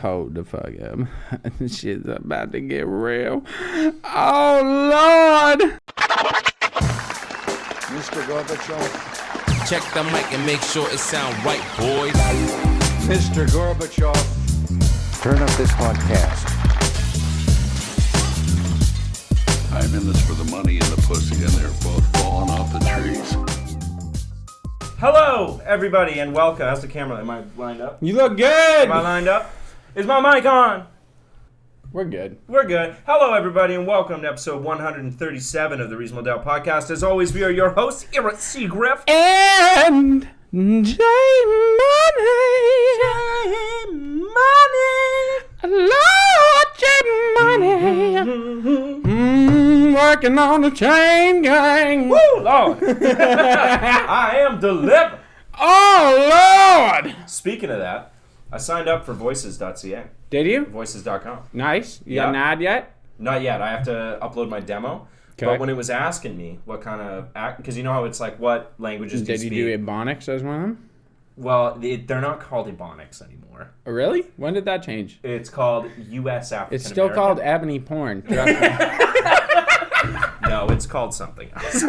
told to fuck him. Shit's about to get real. Oh, Lord! Mr. Gorbachev. Check the mic and make sure it sound right, boys. Mr. Gorbachev. Turn up this podcast. I'm in this for the money and the pussy, and they're both falling off the trees. Hello, everybody, and welcome. How's the camera? Am I lined up? You look good! Am I lined up? Is my mic on? We're good. We're good. Hello, everybody, and welcome to episode 137 of the Reasonable Doubt Podcast. As always, we are your hosts, Eric Seagriff. And J Money. Lord J Money. Working on the chain gang. Woo, Lord. I am delivered. Oh, Lord. Speaking of that, I signed up for voices.ca. Did you? Voices.com. Nice. You got an ad yet? Not yet. I have to upload my demo. Okay. But when it was asking me what kind of act, because you know how it's like, what languages do you speak? Did you do Ebonics as one of them? Well, they're not called Ebonics anymore. Oh, really? When did that change? It's called U.S. African It's still called ebony porn. Trust me. No, it's called something else.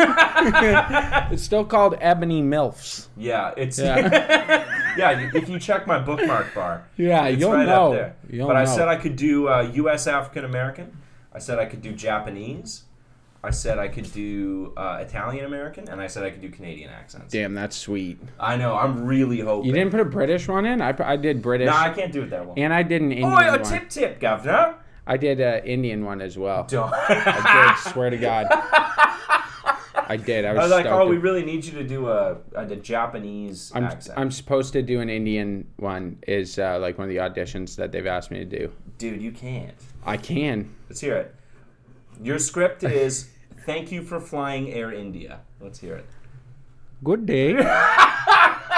It's still called ebony milfs. Yeah, it's Yeah. yeah. If you check my bookmark bar, Yeah, it's you'll right know. up there. You'll but I know. said I could do U.S. African American. I said I could do Japanese. I said I could do Italian American, and I said I could do Canadian accents. Damn, that's sweet. I know. I'm really hoping. You didn't put a British one in? I did British. No, I can't do it that well. And I did an Indian Oh, a one. tip, governor. I did an Indian one as well. Don't. I did, swear to God. I did. I was like, stoked. oh, we really need you to do a Japanese accent. I'm supposed to do an Indian one. Is like one of the auditions that they've asked me to do. Dude, you can't. I can. Let's hear it. Your script is, thank you for flying Air India. Let's hear it. Good day.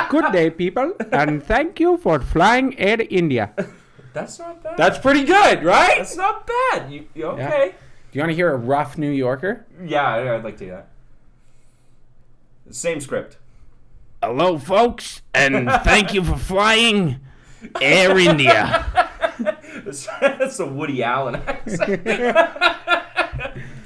Good day, people. And thank you for flying Air India. That's not bad. That's pretty good, right? That's not bad. You okay? Yeah. Do you want to hear a rough New Yorker? Yeah, I'd like to hear that. Same script. Hello, folks, and thank you for flying Air India. That's a Woody Allen accent.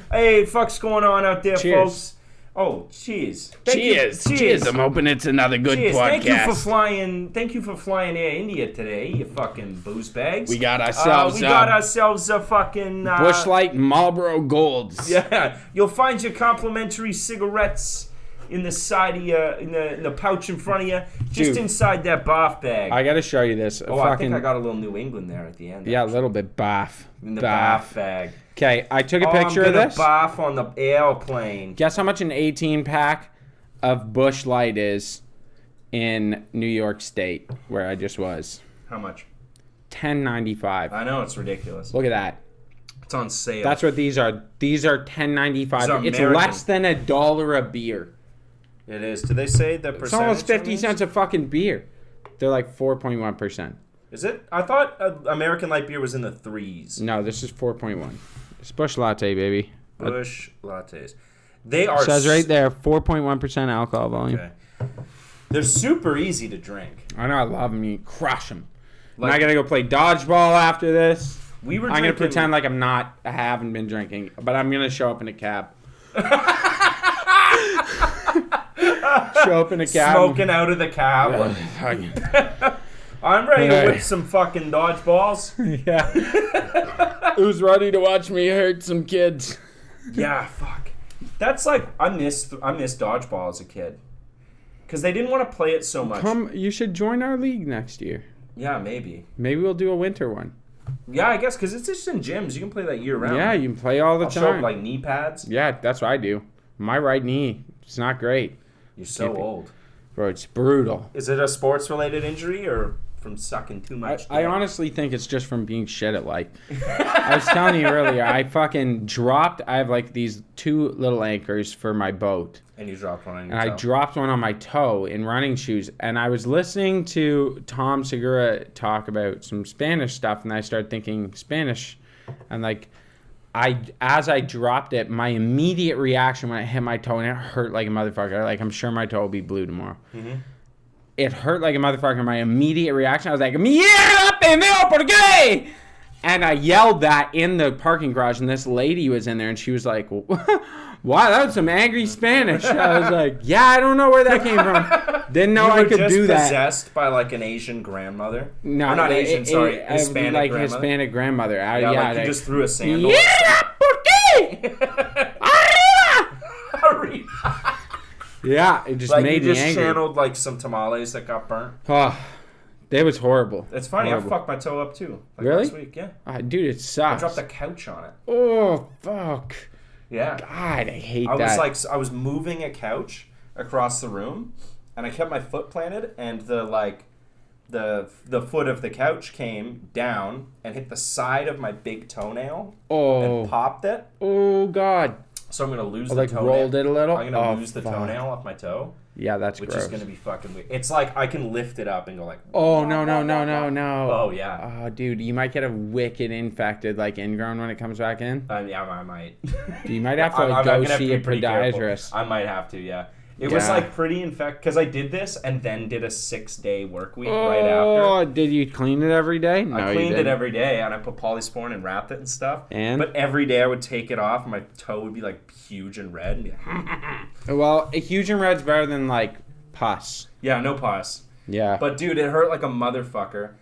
Hey, fuck's going on out there, Cheers. folks? Oh, cheers. Cheers. I'm hoping it's another good Cheers. podcast. Thank you for flying Air India today, you fucking booze bags. We got ourselves a fucking Busch Light Marlboro Golds. Yeah, you'll find your complimentary cigarettes in the side of your, in the pouch in front of you, just Dude, inside that bath bag. I got to show you this. I think I got a little New England there at the end. Yeah, actually. a little bit bath. In the bath bag. Okay, I took a picture of this. I'm gonna bath on the airplane. Guess how much an 18 pack of Busch Light is in New York State, where I just was? How much? $10.95. I know, it's ridiculous. Look at that. It's on sale. That's what these are. These are $10.95. It's American. less than $1 a beer. It is. Do they say the percentage? It's almost 50 on cents a fucking beer. They're like 4.1%. Is it? I thought American Light Beer was in the 3s. No, this is 4.1. It's Busch Latte, baby. Busch lattes. They are. It says right there, 4.1% alcohol volume. Okay. They're super easy to drink. I know, I love them. You crush them. Like, and I gotta go play dodgeball after this. We were. I'm gonna pretend like I haven't been drinking, but I'm gonna show up in a cab. Show up in a cab. Smoking out of the cab. I'm ready to whip some fucking dodgeballs. Yeah. Who's ready to watch me hurt some kids? Yeah, fuck. That's like I missed dodgeball as a kid because they didn't want to play it so much. You should join our league next year. Yeah, maybe. Maybe we'll do a winter one. Yeah, I guess because it's just in gyms. You can play that year round. Yeah, you can play all the I'll time. show up like knee pads. Yeah, that's what I do. My right knee, it's not great. You're so old. Bro, it's brutal. Is it a sports-related injury or from sucking too much? I honestly think it's just from being shit at life. I was telling you earlier, I fucking dropped. I have like these 2 little anchors for my boat. And you dropped one on your And toe. I dropped one on my toe in running shoes. And I was listening to Tom Segura talk about some Spanish stuff. And I started thinking Spanish. And like, as I dropped it, my immediate reaction when it hit my toe, and it hurt like a motherfucker. Like, I'm sure my toe will be blue tomorrow. Mm-hmm. it hurt like a motherfucker. My immediate reaction, I was like, "Mierda, pendejo, por qué?" And I yelled that in the parking garage, and this lady was in there, and she was like, "Wow, that was some angry Spanish." I was like, "Yeah, I don't know where that came from. Didn't know I could do that." Possessed by like an Asian grandmother. No, or not Asian. Sorry, Hispanic like grandmother. Hispanic grandmother. Yeah, like you just threw a sandal. "Mierda, por qué? Arriba!" Yeah, it just Like made you me just angry. channeled like some tamales that got burnt. Oh, that was horrible. It's funny. Horrible. I fucked my toe up too. Like Really? Last week, yeah. Dude, it I sucks. dropped the couch on it. Oh, fuck. Yeah. God, I hate I that. was like, I was moving a couch across the room, and I kept my foot planted, and the foot of the couch came down and hit the side of my big toenail and popped it. Oh, God. So I'm gonna lose the Like toenail. rolled it a little? I'm gonna Oh, lose the fuck. toenail off my toe, Yeah, that's which gross. is gonna be fucking weird. It's like I can lift it up and go like. Oh, no. Oh yeah. Oh, dude, you might get a wicked infected, like, ingrown when it comes back in. Yeah, I might. You might have to I'm like, gonna go have to see a be pretty careful. podiatrist. I might have to, yeah. It was Yeah. like pretty infected because I did this and then did a 6-day work week right after. Oh, did you clean it every day? No, I you cleaned it didn't. every day and I put polysporin and wrapped it and stuff. And? But every day I would take it off and my toe would be like huge and red. And be like, Well, a huge and red's better than, like, pus. yeah, no pus. Yeah. But dude, it hurt like a motherfucker.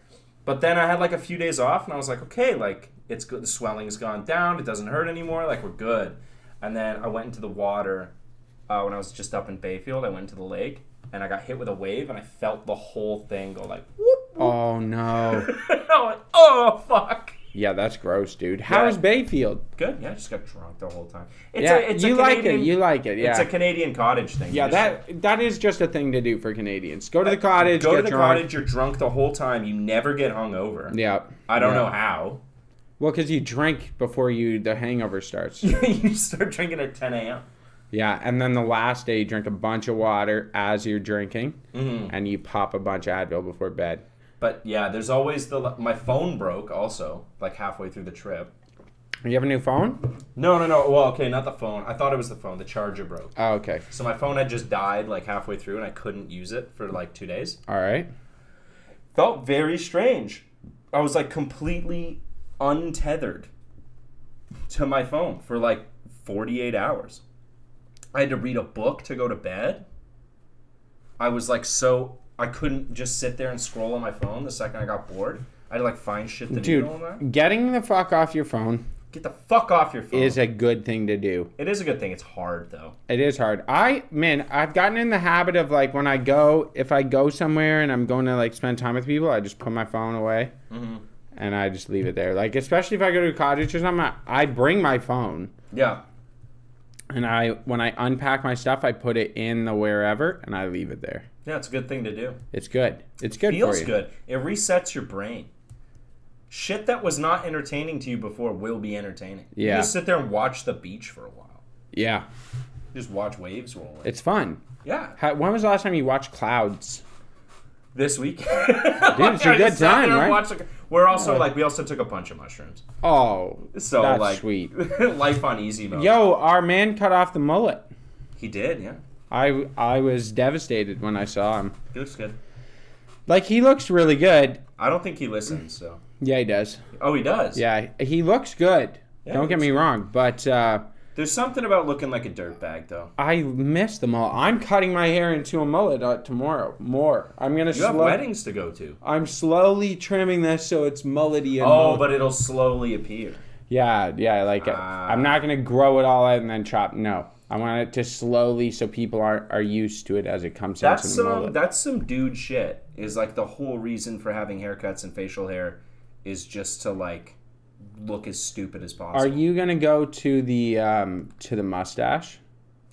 But then I had like a few days off and I was like, okay, like it's good. The swelling's gone down. It doesn't hurt anymore. Like we're good. And then I went into the water when I was just up in Bayfield. I went into the lake and I got hit with a wave and I felt the whole thing go like, whoop. Oh, no. I went, oh, fuck. Yeah, that's gross, dude. How Yeah. is Bayfield? Good. Yeah, I just got drunk the whole time. It's Yeah, it's you a like Canadian, it. You like it, yeah. It's a Canadian cottage thing. Yeah, You just- that is just a thing to do for Canadians. Go to the cottage, Go get to the drunk. cottage. You're drunk the whole time. You never get hungover. Yeah. I don't Yeah. know how. Well, because you drink before the hangover starts. You start drinking at 10 a.m. Yeah, and then the last day you drink a bunch of water as you're drinking, Mm-hmm. and you pop a bunch of Advil before bed. But yeah, there's always my phone broke also, like halfway through the trip. You have a new phone? No. Well, okay, not the phone. I thought it was the phone. The charger broke. Oh, okay. So my phone had just died like halfway through and I couldn't use it for like 2 days. All right. Felt very strange. I was like completely untethered to my phone for like 48 hours. I had to read a book to go to bed. I was like I couldn't just sit there and scroll on my phone the second I got bored. I had to like find shit to do all that. Dude, getting the fuck off your phone Get the fuck off your phone. is a good thing to do. It is a good thing. It's hard though. It is hard. I've gotten in the habit of like when if I go somewhere and I'm going to like spend time with people, I just put my phone away and I just leave it there. Like especially if I go to a cottage or something, I bring my phone Yeah. and when I unpack my stuff, I put it in the wherever and I leave it there. Yeah, it's a good thing to do. It's good. It's good Feels for you. good. It resets your brain. Shit that was not entertaining to you before will be entertaining. Yeah. You just sit there and watch the beach for a while. Yeah. Just watch waves roll in. It's fun. Yeah. When was the last time you watched clouds? This week. Dude, it's a good time, right? We're also we also took a bunch of mushrooms. Oh, So that's like sweet. life on easy mode. Yo, our man cut off the mullet. He did, yeah. I was devastated when I saw him. He looks good. Like, he looks really good. I don't think he listens, so. Yeah, he does. Oh, he does? Yeah, he looks good. Yeah, Don't he get me looks wrong, but There's something about looking like a dirtbag, though. I miss the mullet. I'm cutting my hair into a mullet tomorrow. I'm gonna. You have weddings to go to. I'm slowly trimming this so it's mullety. Oh, but it'll slowly appear. Yeah. Like I'm not gonna grow it all out and then chop. No, I want it to slowly so people are used to it as it comes into the mullet. That's some dude shit. Is like the whole reason for having haircuts and facial hair is just to like look as stupid as possible. Are you gonna go to the mustache?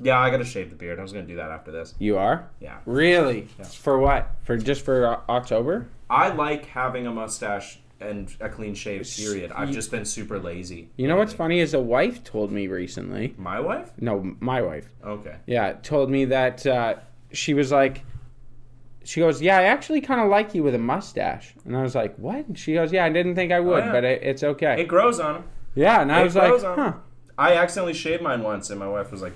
Yeah, I gotta shave the beard. I was gonna do that after this. You are? Yeah. Really? Yeah. For what? For October? I like having a mustache and a clean shave. Period. I've just been super lazy. You know what's funny is a wife told me recently. My wife? No, my wife. Okay. Yeah, told me that she was like, she goes, yeah, I actually kind of like you with a mustache. And I was like, what? And she goes, yeah, I didn't think I would, yeah. but it's okay. It grows on him. Yeah, and I was like, grows on huh. him. I accidentally shaved mine once, and my wife was like,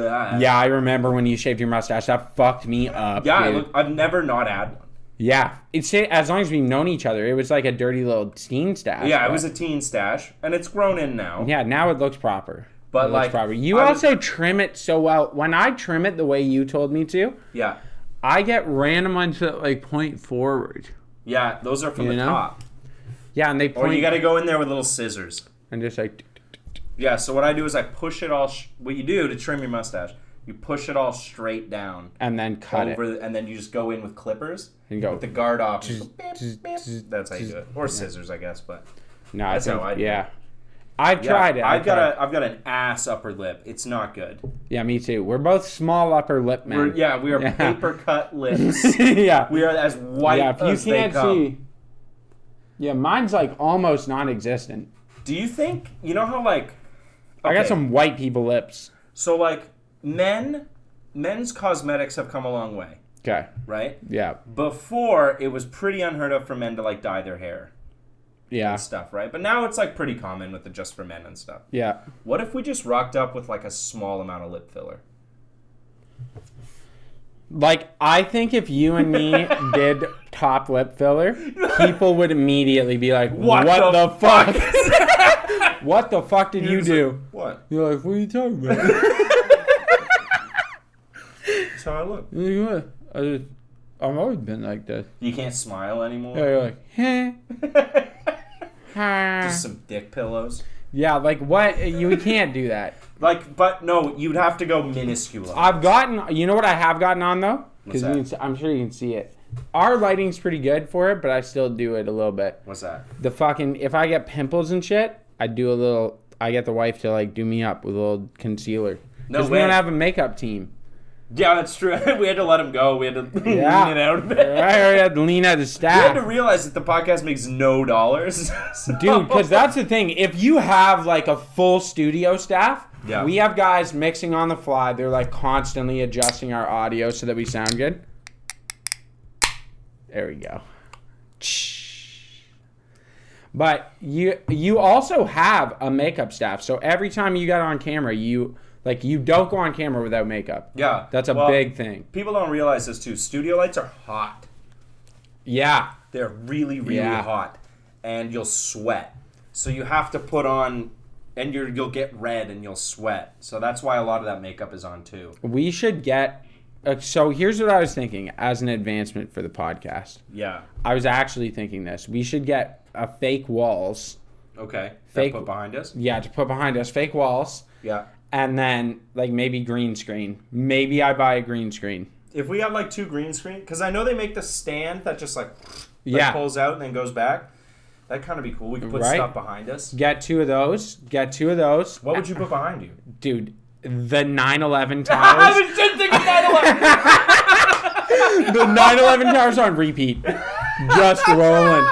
Yeah, I remember when you shaved your mustache. That fucked me up. Yeah, dude. I've never not had one. Yeah, it's as long as we've known each other, it was like a dirty little teen stash. Yeah, but- it was a teen stash, and it's grown in now. Yeah, now it looks proper. But, It looks like, proper. You I also trim it so well. When I trim it the way you told me to, Yeah. I get random ones that like point forward. Yeah, those are from You the know? top. Yeah, and they Or point you got to go in there with little scissors. and just like Yeah, so what I do is I push it all. What you do to trim your mustache, you push it all straight down and then cut over, it and then you just go in with clippers and go. with the guard off. Just go beep, beep. That's how you do it, or scissors, I guess. But No, that's I think, how I do yeah. it. I've tried it. I've got an ass upper lip. It's not good. Yeah, me too. We're both small upper lip men. We are Yeah. paper cut lips. Yeah. We are as white Yeah, if as you they can't come. see. Yeah, mine's like almost non-existent. Do you think you know how like? I got okay, some white people lips. So like men's cosmetics have come a long way, Okay. right? Yeah. Before it was pretty unheard of for men to like dye their hair Yeah. and stuff, right? But now it's like pretty common with the just for men and stuff. Yeah. What if we just rocked up with like a small amount of lip filler? Like, I think if you and me did top lip filler, people would immediately be like, what the fuck? What the fuck did you do? What? You're like, what are you talking about? That's how I look. You're like, I've always been like this. You can't smile anymore. Yeah, you're like, huh? Just some dick pillows. Yeah, like what? You can't do that. Like, but no, you'd have to go minuscule. I've gotten, you know what I have gotten on though? What's Because that? I'm sure you can see it. Our lighting's pretty good for it, but I still do it a little bit. What's that? The fucking, if I get pimples and shit, I do a little, I get the wife to like do me up with a little concealer. No Because we way. don't have a makeup team. Yeah, that's true. We had to let him go. We had to Yeah. lean it out a bit. I already had to lean out the We had staff. to realize that the podcast makes no dollars. So- Dude, because that's the thing. If you have like a full studio staff, Yeah. we have guys mixing on the fly. They're like constantly adjusting our audio so that we sound good. There we go. But you also have a makeup staff. So every time you got on camera, you don't go on camera without makeup. Yeah. That's a Well, big thing. People don't realize this too. Studio lights are hot. Yeah. They're really, really Yeah. hot. And you'll sweat. So you have to put on, and you'll get red and you'll sweat. So that's why a lot of that makeup is on too. We should get... so here's what I was thinking as an advancement for the podcast. Yeah. I was actually thinking this. We should get a fake walls. Okay. Fake- That put behind us? Yeah, to put behind us. Fake walls. Yeah. And then, like, maybe green screen. Maybe I buy a green screen. If we had like 2 green screen, because I know they make the stand that just like Yeah. pulls out and then goes back. That'd kind of be cool. We could put Right? stuff behind us. Get 2 of those. What would you put behind you? Dude, the 9/11 I towers. was just thinking 9/11. The 9/11 towers on repeat. Just rolling.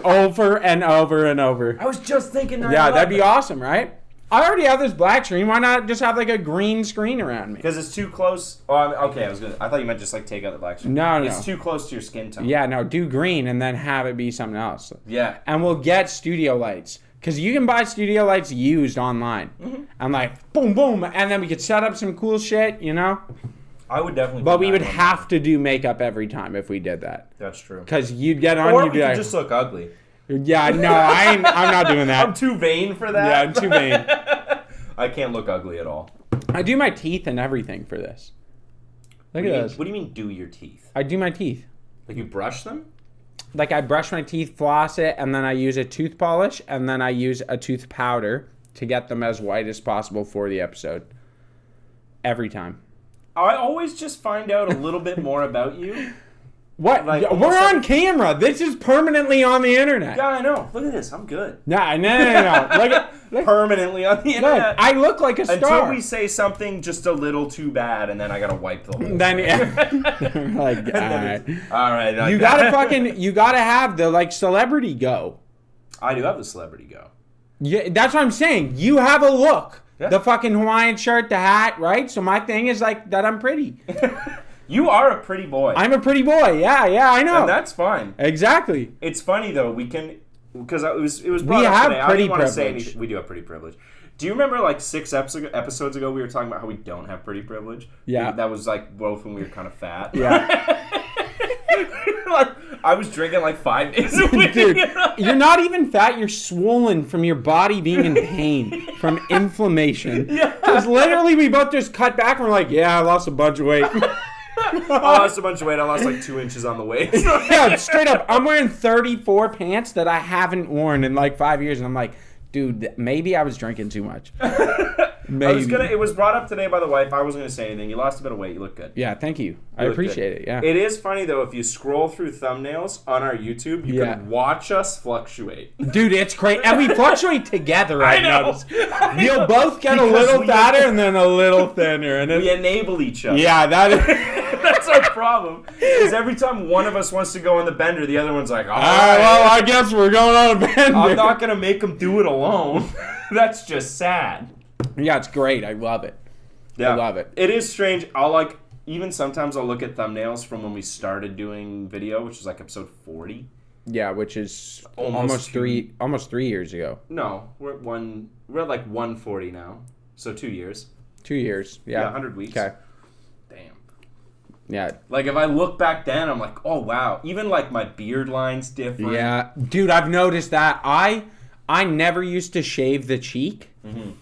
Over and over and over. I was just thinking 9/11. Yeah, that'd be awesome, right? I already have this black screen. Why not just have like a green screen around me? Because it's too close. Oh, okay. I thought you meant just like take out the black screen. No. It's too close to your skin tone. Yeah, no, do green and then have it be something else. Yeah. And we'll get studio lights. Because you can buy studio lights used online. Mm-hmm. And like, boom, boom. And then we could set up some cool shit, you know? I would definitely. But put we would 9/11. have to do makeup every time if we did that. That's true. Because you'd get on, Or you'd we be could like, just look ugly. yeah, no, I'm not doing that. I'm too vain for that. Yeah, I'm too vain. I can't look ugly at all. I do my teeth and everything for this. Look at this. What do you mean do your teeth? I do my teeth. Like you brush them? Like I brush my teeth, floss it, and then I use a tooth polish, and then I use a tooth powder to get them as white as possible for the episode. Every time. I always just find out a little bit more about you. What? Like, We're almost on like- camera. This is permanently on the internet. Yeah, I know. Look at this. I'm good. No. Look, Permanently on the look, internet. I look like a Until star. we say something just a little too bad, and then I gotta wipe the whole Then, thing. like, all right. All right. like You that. you gotta have the like celebrity go. I do have the celebrity go. Yeah, that's what I'm saying. You have a look. Yeah. The fucking Hawaiian shirt, the hat, right? So my thing is like that I'm pretty. You are a pretty boy. I'm a pretty boy. Yeah, I know. And that's fine. Exactly. It's funny though. We can because it was brought up have today. I pretty didn't want to say privilege. anything. We do have pretty privilege. Do you remember like 6 episodes ago we were talking about how we don't have pretty privilege? Yeah. That was like both when we were kind of fat. Yeah. Like, I was drinking like 5 days a week. Dude, you're not even fat. You're swollen from your body being in pain from inflammation. Yeah. Because literally we both just cut back and we're like, yeah, I lost a bunch of weight. I lost a bunch of weight. I lost like 2 inches on the waist. Yeah, straight up. I'm wearing 34 pants that I haven't worn in like 5 years. And I'm like, dude, maybe I was drinking too much. Maybe. It was brought up today by the wife. I wasn't going to say anything. You lost a bit of weight. You look good. Yeah, thank you. I look appreciate good. it. Yeah. It is funny though. If you scroll through thumbnails on our YouTube, you can watch us fluctuate. Dude, it's great. And we fluctuate together, I I've know. noticed. You'll both get a little fatter and then a little thinner. And We enable each other. yeah, that is... That's our problem. Because every time one of us wants to go on the bender, the other one's like, all All right, right, well, I guess we're going on a bender. I'm not going to make him do it alone. That's just sad. Yeah, it's great. I love it. Yeah. I love it. It is strange. Even sometimes I'll look at thumbnails from when we started doing video, which is like episode 40. Yeah, which is Almost almost 3 years ago. No, we're at like 140 now. So 2 years. 2 years. Yeah. 100 weeks. Okay. Damn. Yeah. Like if I look back then, I'm like, oh wow. Even like my beard line's different. Yeah. Dude, I've noticed that. I never used to shave the cheek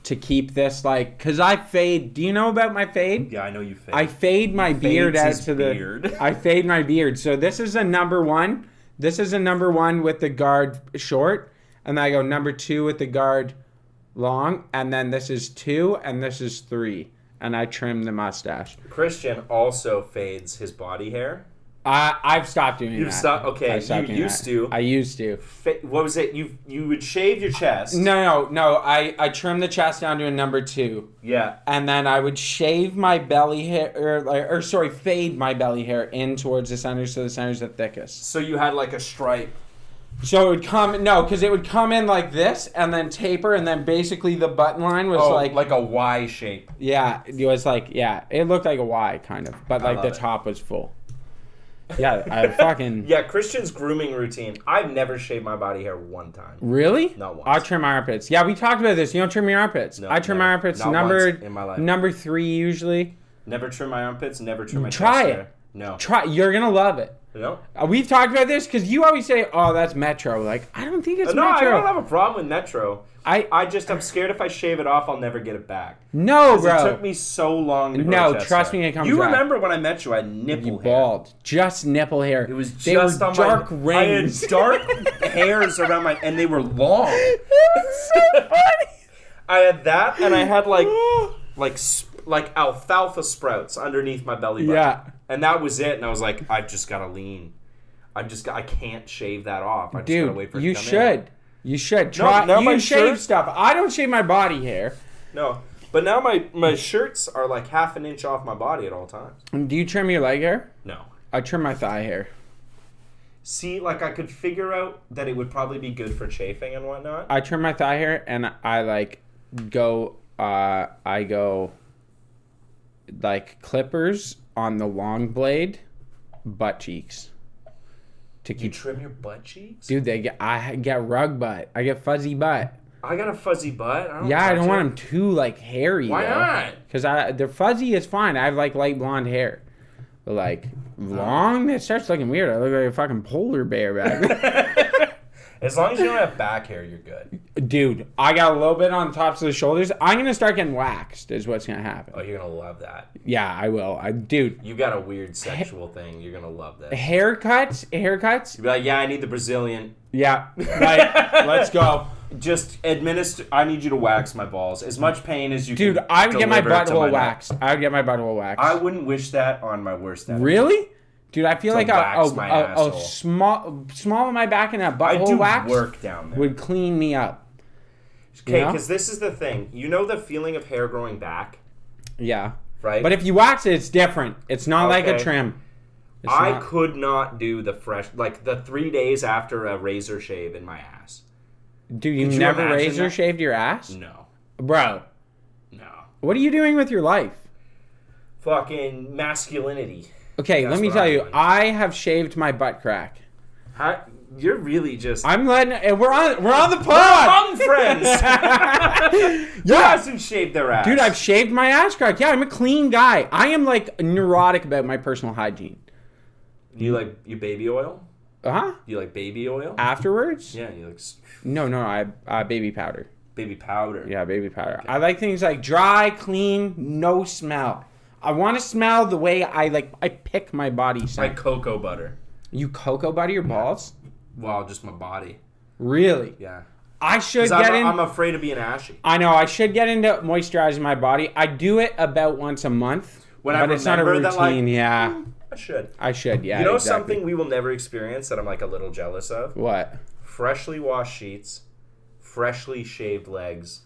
to keep this like, cause I fade. Do you know about my fade? Yeah, I know you fade. I fade my beard out his to the. beard. I fade my beard. So this is a number one. This is a number one with the guard short, and then I go number 2 with the guard long, and then this is 2, and this is 3, and I trim the mustache. Christian also fades his body hair. I've stopped doing that. You've stopped. Okay, you used to. I used to. What was it? You would shave your chest. No. I trim the chest down to a number 2. Yeah. And then I would shave my belly hair, fade my belly hair in towards the center, so the center's the thickest. So you had like a stripe. So it would because it would come in like this and then taper, and then basically the button line was like a Y shape. Yeah, it was like, it looked like a Y kind of, but like the top was full. Yeah, I fucking... Yeah, Christian's grooming routine. I've never shaved my body hair one time. Really? Not once. I trim my armpits. Yeah, we talked about this. You don't trim your armpits. No, I trim my armpits Not once in my life. number 3 usually. Never trim my armpits, never trim my Try chest it. hair. No. You're going to love it. No? We've talked about this because you always say, oh, that's Metro. Like, I don't think it's No, Metro. I don't have a problem with Metro. I'm I'm scared if I shave it off, I'll never get it back. No, bro. It took me so long to grow No, chest trust hair. me, it comes You back. remember when I met you, I had nipple You hair. bald. Just nipple hair. It was They just were on dark my rings. I had dark hairs around my, and they were long. It's so funny. I had that, and I had like alfalfa sprouts underneath my belly button. Yeah. And that was it. And I was like, I've just got to lean. I can't shave that off. I just gotta wait for it Dude, to come you should. You should. Try. now my you shave shirt- stuff. I don't shave my body hair. No. But now my shirts are like half an inch off my body at all times. Do you trim your leg hair? No. I trim my thigh hair. See, like I could figure out that it would probably be good for chafing and whatnot. I trim my thigh hair and I go like clippers on the long blade, butt cheeks. To You keep, trim your butt cheeks? dude, I get rug butt. I get fuzzy butt. I got a fuzzy butt. I I don't touch want it. them too like hairy. Why not? Because the fuzzy is fine. I have like light blonde hair, but like long, it starts looking weird. I look like a fucking polar bear back. As long as you don't have back hair, you're good. Dude, I got a little bit on the tops of the shoulders. I'm gonna start getting waxed. Is what's gonna happen. Oh, you're gonna love that. Yeah, I will. Dude, You got a weird sexual thing. You're gonna love that. haircuts. You'll be like, yeah, I need the Brazilian. Yeah, like let's go. Just administer. I need you to wax my balls. As much pain as you Dude, can. I would get my deliver to butthole neck. waxed. I would get my butthole waxed. I wouldn't wish that on my worst enemy. Really? Dude, I feel To like wax my a asshole. small of my back and a I butthole do wax work down there. would clean me up. Okay, You know? because this is the thing. You know the feeling of hair growing back, Yeah. right? But if you wax it, it's different. It's not like a Okay. trim. It's I not- could not do the fresh, like the 3 days after a razor shave in my ass. Dude, you Could you never imagine razor that? shaved your ass? No. Bro, No. what are you doing with your life? Fucking masculinity. Okay, That's let me what tell I'm you. doing. I have shaved my butt crack. You're really just. I'm letting. We're on the pod. We're among friends. Who hasn't shaved their ass? Dude, I've shaved my ass crack. Yeah, I'm a clean guy. I am like neurotic about my personal hygiene. You like you baby oil? Huh? You like baby oil? Afterwards? Yeah, you like No, I baby powder. baby powder. Yeah, baby powder. Okay. I like things like dry, clean, no smell. I want to smell the way I pick my body scent. Like cocoa butter. You cocoa butter your balls? Well, just my body. Really? Yeah. I should get in. I'm afraid of being ashy. I know. I should get into moisturizing my body. I do it about once a month. But it's not a routine. Yeah. I should. Yeah. You know exactly. something we will never experience that I'm like a little jealous of? What? Freshly washed sheets, freshly shaved legs,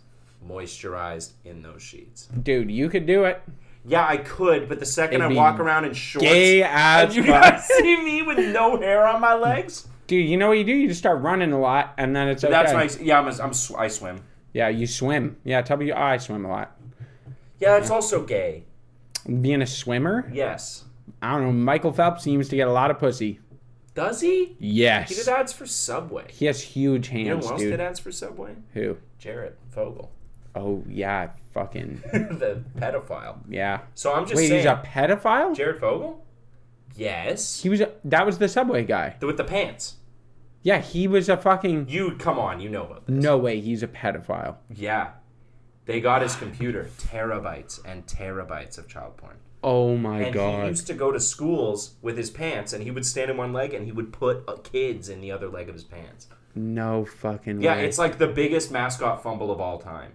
moisturized in those sheets. Dude, you could do it. Yeah, I could, but the second I walk around in shorts, gay as and you guys see me with no hair on my legs. Dude, you know what you do? You just start running a lot, and then it's okay. That's my. I swim. Yeah, you swim. Yeah, tell me. I swim a lot. Yeah, it's also gay. Being a swimmer? Yes. I don't know. Michael Phelps seems to get a lot of pussy. Does he? Yes. He did ads for Subway. He has huge hands, You know who else dude. did ads for Subway? Who? Jared Fogle. Oh, yeah. Fucking. The pedophile. Yeah. So I'm just saying. Wait, he's a pedophile? Jared Fogle? Yes. That was the Subway guy. With the pants. Yeah, he was a fucking... Come on, you know about this. No way, he's a pedophile. Yeah. They got his computer. Terabytes and terabytes of child porn. Oh my God. And he used to go to schools with his pants, and he would stand in one leg, and he would put kids in the other leg of his pants. No fucking way. Yeah, it's like the biggest mascot fumble of all time.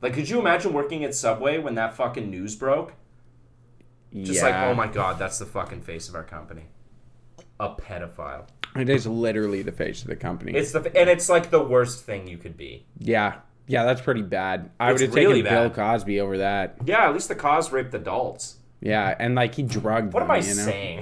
Like, could you imagine working at Subway when that fucking news broke? Just like, oh my God, that's the fucking face of our company. A pedophile. It is literally the face of the company. And it's like the worst thing you could be. Yeah. Yeah, that's pretty bad. I would have really taken Bill Cosby over that. Yeah, at least the cause raped adults. Yeah, and like he drugged What them, am I saying?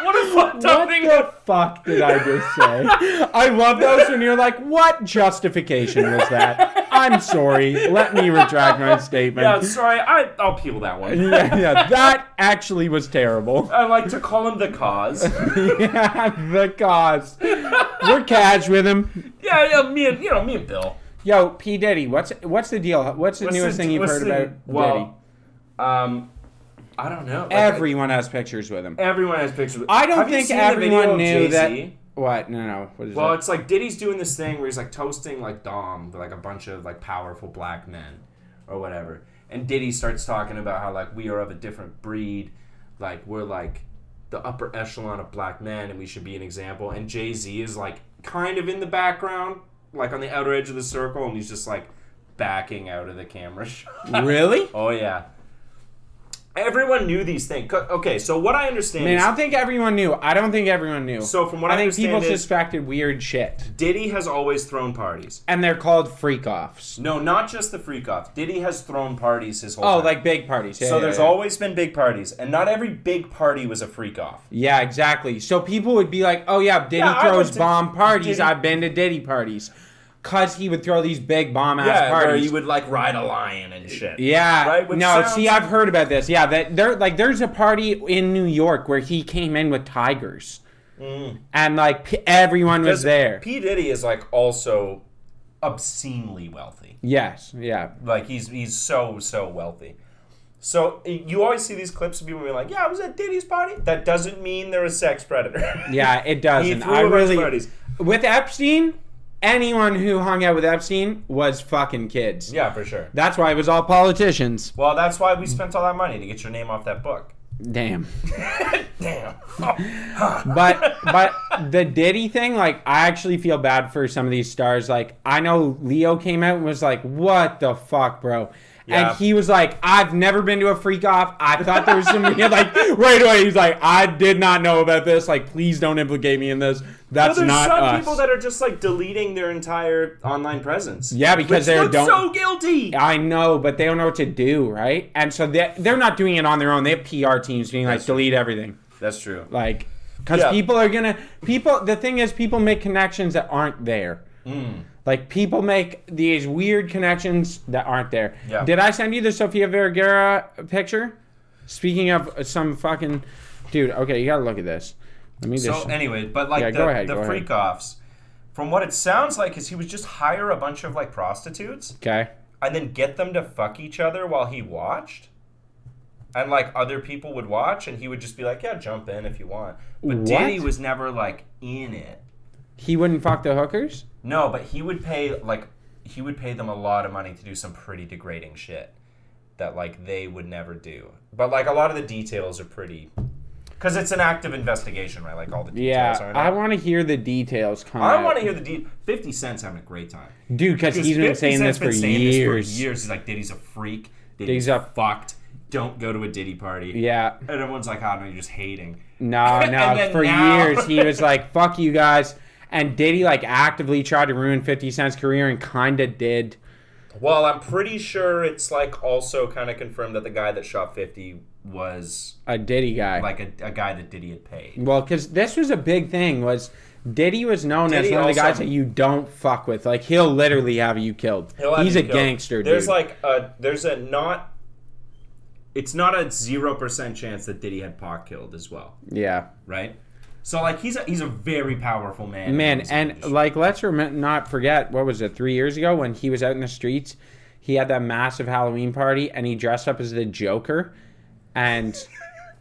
What a fucked up thing. What the fuck did I just say? I love those when you're like, what justification was that? I'm sorry. Let me retract my statement. Yeah, sorry. I'll peel that one. Yeah, that actually was terrible. I like to call him the cause. Yeah, the cause. We're cash with him. Yeah, me and Bill. Yo, P. Diddy, what's the deal? What's the newest thing you've heard about Diddy? I don't know. Like, everyone has pictures with him. Everyone has pictures. I don't think everyone knew that. Jay-Z? What? No. What is Well, it's like Diddy's doing this thing where he's like toasting like Dom, like a bunch of like powerful black men or whatever. And Diddy starts talking about how like we are of a different breed, like we're like the upper echelon of black men and we should be an example. And Jay-Z is like kind of in the background, like on the outer edge of the circle, and he's just like backing out of the camera shot. Really? Oh yeah. Everyone knew these things. Okay, so what I understand I don't think everyone knew. I don't think everyone knew. So from what I think understand people suspected weird shit. Diddy has always thrown parties. And they're called freak-offs. No, not just the freak-off. Diddy has thrown parties his whole time. Like big parties. Yeah, so there's always been big parties, and not every big party was a freak-off. Yeah, exactly. So people would be like, oh yeah, Diddy throws bomb parties. I've been to Diddy parties. Because he would throw these big bomb-ass parties. Where you would, like, ride a lion and shit. Yeah. Right? See, I've heard about this. Yeah, there's a party in New York where he came in with tigers. And, like, everyone was there. P. Diddy is, like, also obscenely wealthy. Yes, yeah. Like, he's so wealthy. So, you always see these clips of people being like, yeah, I was at Diddy's party. That doesn't mean they're a sex predator. Yeah, it doesn't. He threw a bunch of parties. With Epstein... Anyone who hung out with Epstein was fucking kids. Yeah, for sure. That's why it was all politicians. Well, that's why we spent all that money to get your name off that book. Damn. Damn. But the Diddy thing, like, I actually feel bad for some of these stars. Like, I know Leo came out and was like, what the fuck, bro? Yeah. And he was like, I've never been to a freak off. I thought there was some like right away. He's like, I did not know about this. Like, please don't implicate me in this. That's not us. There's some people that are just like deleting their entire online presence. Yeah, because they don't so guilty. I know, but they don't know what to do, right? And so they're not doing it on their own. They have PR teams being like, delete everything. That's true. Like, because people are gonna The thing is, people make connections that aren't there. Like, people make these weird connections that aren't there. Yeah. Did I send you the Sofia Vergara picture? Speaking of some fucking Dude, okay, you gotta look at this. Let me just. So anyway, but like Yeah, the, go ahead, the go ahead. freak offs, from what it sounds like, is he would just hire a bunch of like prostitutes Okay. and then get them to fuck each other while he watched. And like other people would watch, and he would just be like, "Yeah, jump in if you want." But What? Diddy was never like in it. He wouldn't fuck the hookers? No, but he would pay them a lot of money to do some pretty degrading shit that like they would never do. But like a lot of the details are pretty, because it's an active investigation, right? Like all the details Yeah, aren't. I want to hear the details come I out. want to hear the 50 Cent's having a great time. Dude, because he's been 50 saying this Cent's for been saying years. this for years. He's like, Diddy's a freak. Diddy's Diddy's a- fucked. Don't go to a Diddy party. Yeah. And everyone's like, oh, no, you're just hating. No, And then for now- years he was like, fuck you guys. And Diddy like actively tried to ruin 50 Cent's career and kind of did. Well, I'm pretty sure it's like also kind of confirmed that the guy that shot 50 was A Diddy guy. like a guy that Diddy had paid. Well, because this was a big thing, was Diddy was known as Diddy one of the guys also- that you don't fuck with. Like, he'll literally have you killed. He's a gangster, dude. There's it's not a 0% chance that Diddy had Pac killed as well, Yeah. right? So like he's a very powerful man. Man, in this and industry. like, let's not forget, what was it, 3 years ago when he was out in the streets, he had that massive Halloween party and he dressed up as the Joker, and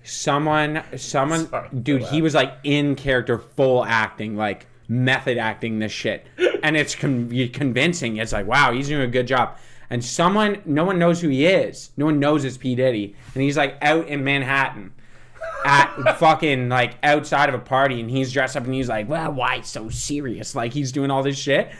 someone, Sorry, dude, he was like in character, full acting, like method acting this shit, and it's convincing. It's like, wow, he's doing a good job. And no one knows who he is. No one knows it's P. Diddy, and he's like out in Manhattan at fucking like outside of a party, and he's dressed up and he's like, well, why so serious? Like, he's doing all this shit,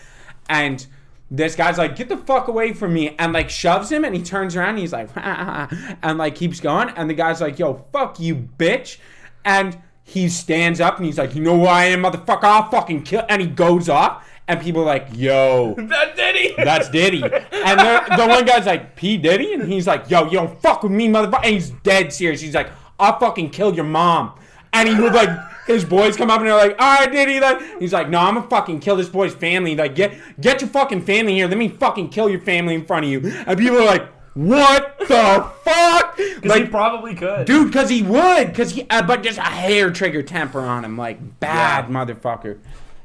and this guy's like, get the fuck away from me, and like shoves him, and he turns around and he's like, and like keeps going, and the guy's like, yo, fuck you, bitch. And he stands up and he's like, you know who I am, motherfucker, I'll fucking kill, and he goes off, and people are like, yo, That's Diddy. that's Diddy. And the one guy's like, P. Diddy? And he's like, yo, you don't fuck with me, motherfucker. And he's dead serious. He's like, I'll fucking kill your mom. And he would like, his boys come up and they're like, all right, Diddy. Like, he's like, no, I'm gonna fucking kill this boy's family. Like, get your fucking family here. Let me fucking kill your family in front of you. And people are like, what the fuck? Because Like, he probably could. dude, because he would. But just a hair trigger temper on him. Like, bad motherfucker.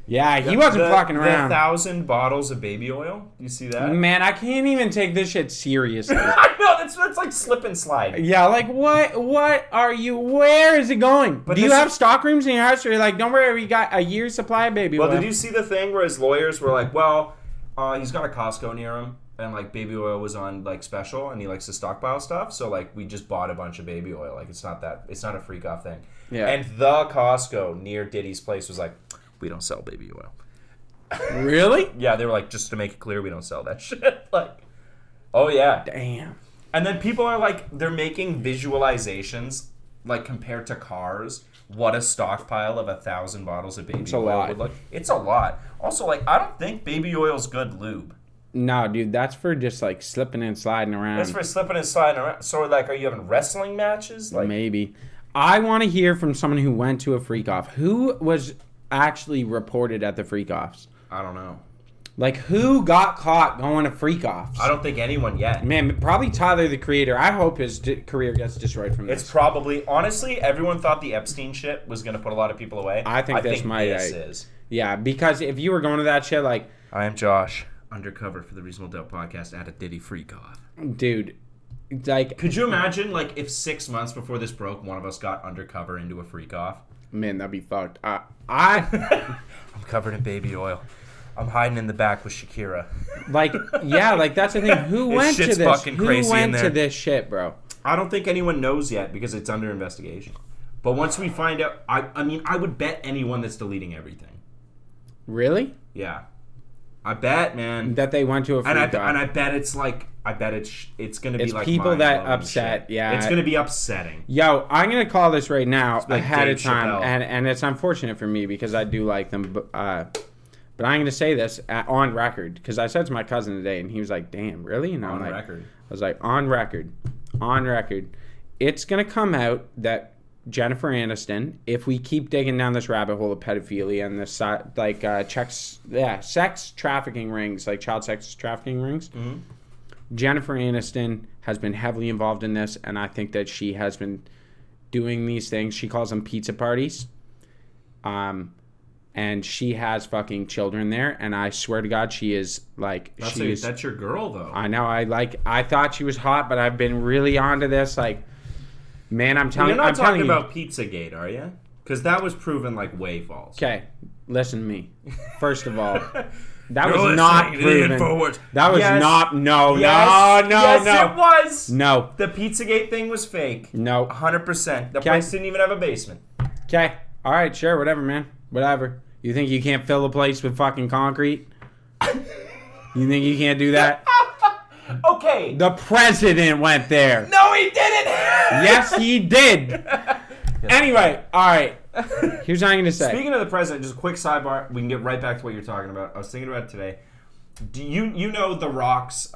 Yeah, he wasn't fucking around. The 1,000 bottles of baby oil. You see that? Man, I can't even take this shit seriously. I know that's like slip and slide. Yeah, like what are you? Where is it going? But Do you this have is- stock rooms in your house? Or you're like, don't worry, we got a year's supply, baby. Well, oil. did you see the thing where his lawyers were like, well, he's got a Costco near him, and like baby oil was on like special, and he likes to stockpile stuff, so like we just bought a bunch of baby oil. Like it's not a freak off thing. Yeah. And the Costco near Diddy's place was like, we don't sell baby oil. Really? Yeah, they were like, just to make it clear, we don't sell that shit. Like, oh yeah. Damn. And then people are like, they're making visualizations, like compared to cars, what a stockpile of 1,000 bottles of baby It's a oil lot. would look. It's a lot. Also, like, I don't think baby oil's good lube. No, dude, that's for just like slipping and sliding around. That's for slipping and sliding around. So, like, are you having wrestling matches? Like, Maybe. I want to hear from someone who went to a freak off. Who was actually reported at the freak offs? I don't know. Like, who got caught going to freak offs? I don't think anyone yet. Man, probably Tyler, the creator. I hope his career gets destroyed from this. It's probably, honestly, everyone thought the Epstein shit was going to put a lot of people away. I think this might. This is. Yeah, because if you were going to that shit, like, I am Josh, undercover for the Reasonable Doubt podcast at a Diddy freak off. dude, like, Could you imagine, like, if 6 months before this broke, one of us got undercover into a freak off? man, that'd be fucked. I'm covered in baby oil. I'm hiding in the back with Shakira. Like, yeah, like, that's the thing. Who This went to shit's this? fucking Who crazy in went to there. this shit, bro? I don't think anyone knows yet because it's under investigation. But once we find out, I mean, I would bet anyone that's deleting everything. Really? Yeah. I bet, man. That they went to a freak off. And I bet it's like, it's going to be It's like people that mind-blowing upset, shit. yeah. It's going to be upsetting. Yo, I'm gonna call this right now like ahead Dave of time, Chappelle. and it's unfortunate for me because I do like them, but I'm gonna say this on record because I said to my cousin today, and he was like, "Damn, really?" And I'm On like, record. I was like, "On record, it's gonna come out that Jennifer Aniston, if we keep digging down this rabbit hole of pedophilia and this sex trafficking rings, like child sex trafficking rings." Mm-hmm. Jennifer Aniston has been heavily involved in this, and I think that she has been doing these things. She calls them pizza parties. And she has fucking children there, and I swear to God, she is like That's your girl though. I know. I thought she was hot, but I've been really onto this. Like, man, I'm telling you. You're not talking about Pizzagate, are you? Because that was proven like way false. Okay, listen to me. First of all, that You're was not listening to the proven. Infowars. That was Yes. not. No, Yes. no, no, yes, no. it was. No, The Pizzagate thing was fake. no. 100%. The place didn't even have a basement. Okay, all right, sure, whatever, man, whatever. You think you can't fill a place with fucking concrete? You think you can't do that? Okay. The president went there. No, he didn't. Yes, he did. Anyway, all right. Here's what I'm going to say. Speaking of the president, just a quick sidebar. We can get right back to what you're talking about. I was thinking about it today. Do you know The Rock's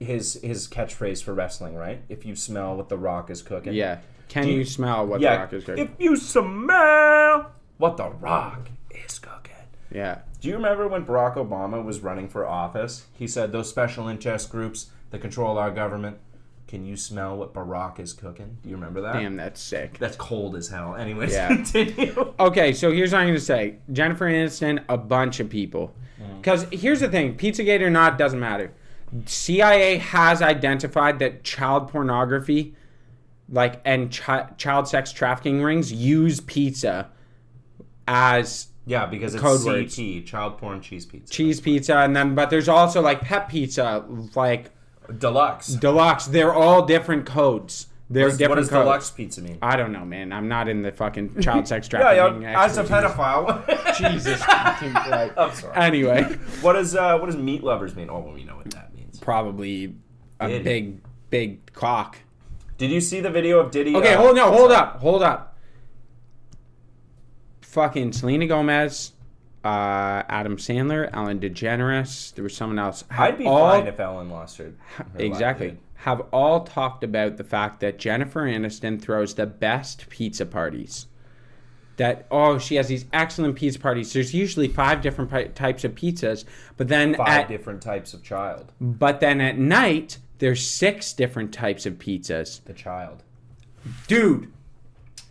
his catchphrase for wrestling, right? If you smell what The Rock is cooking. Yeah. Can you smell what The Rock is cooking? If you smell what The Rock is cooking. Yeah. Do you remember when Barack Obama was running for office? He said, those special interest groups that control our government, can you smell what Barack is cooking? Do you remember that? Damn, that's sick. That's cold as hell. Anyways, Yeah. continue. Okay, so here's what I'm going to say. Jennifer Aniston, a bunch of people. Because here's the thing. Pizzagate or not, doesn't matter. CIA has identified that child pornography and child sex trafficking rings use pizza as Yeah, because it's code CP, words. child porn cheese pizza. Cheese pizza, and then but there's also like pet pizza, like Deluxe. deluxe. They're all different codes. They're different What does codes. deluxe pizza mean? I don't know, man. I'm not in the fucking child sex Yeah, trafficking. as a expertise. pedophile. Jesus fucking Christ. I'm sorry. Anyway, What does meat lovers mean? Oh, well, we know what that means. probably a Diddy. big cock. Did you see the video of Diddy? Okay, hold up. Fucking Selena Gomez, Adam Sandler, Ellen DeGeneres. There was someone else. I'd be fine if Ellen lost her Exactly. livelihood. Have all talked about the fact that Jennifer Aniston throws the best pizza parties. That, she has these excellent pizza parties. There's usually 5 different types of pizzas, but then 5 different types of child. But then at night, there's 6 different types of pizzas. The child. Dude,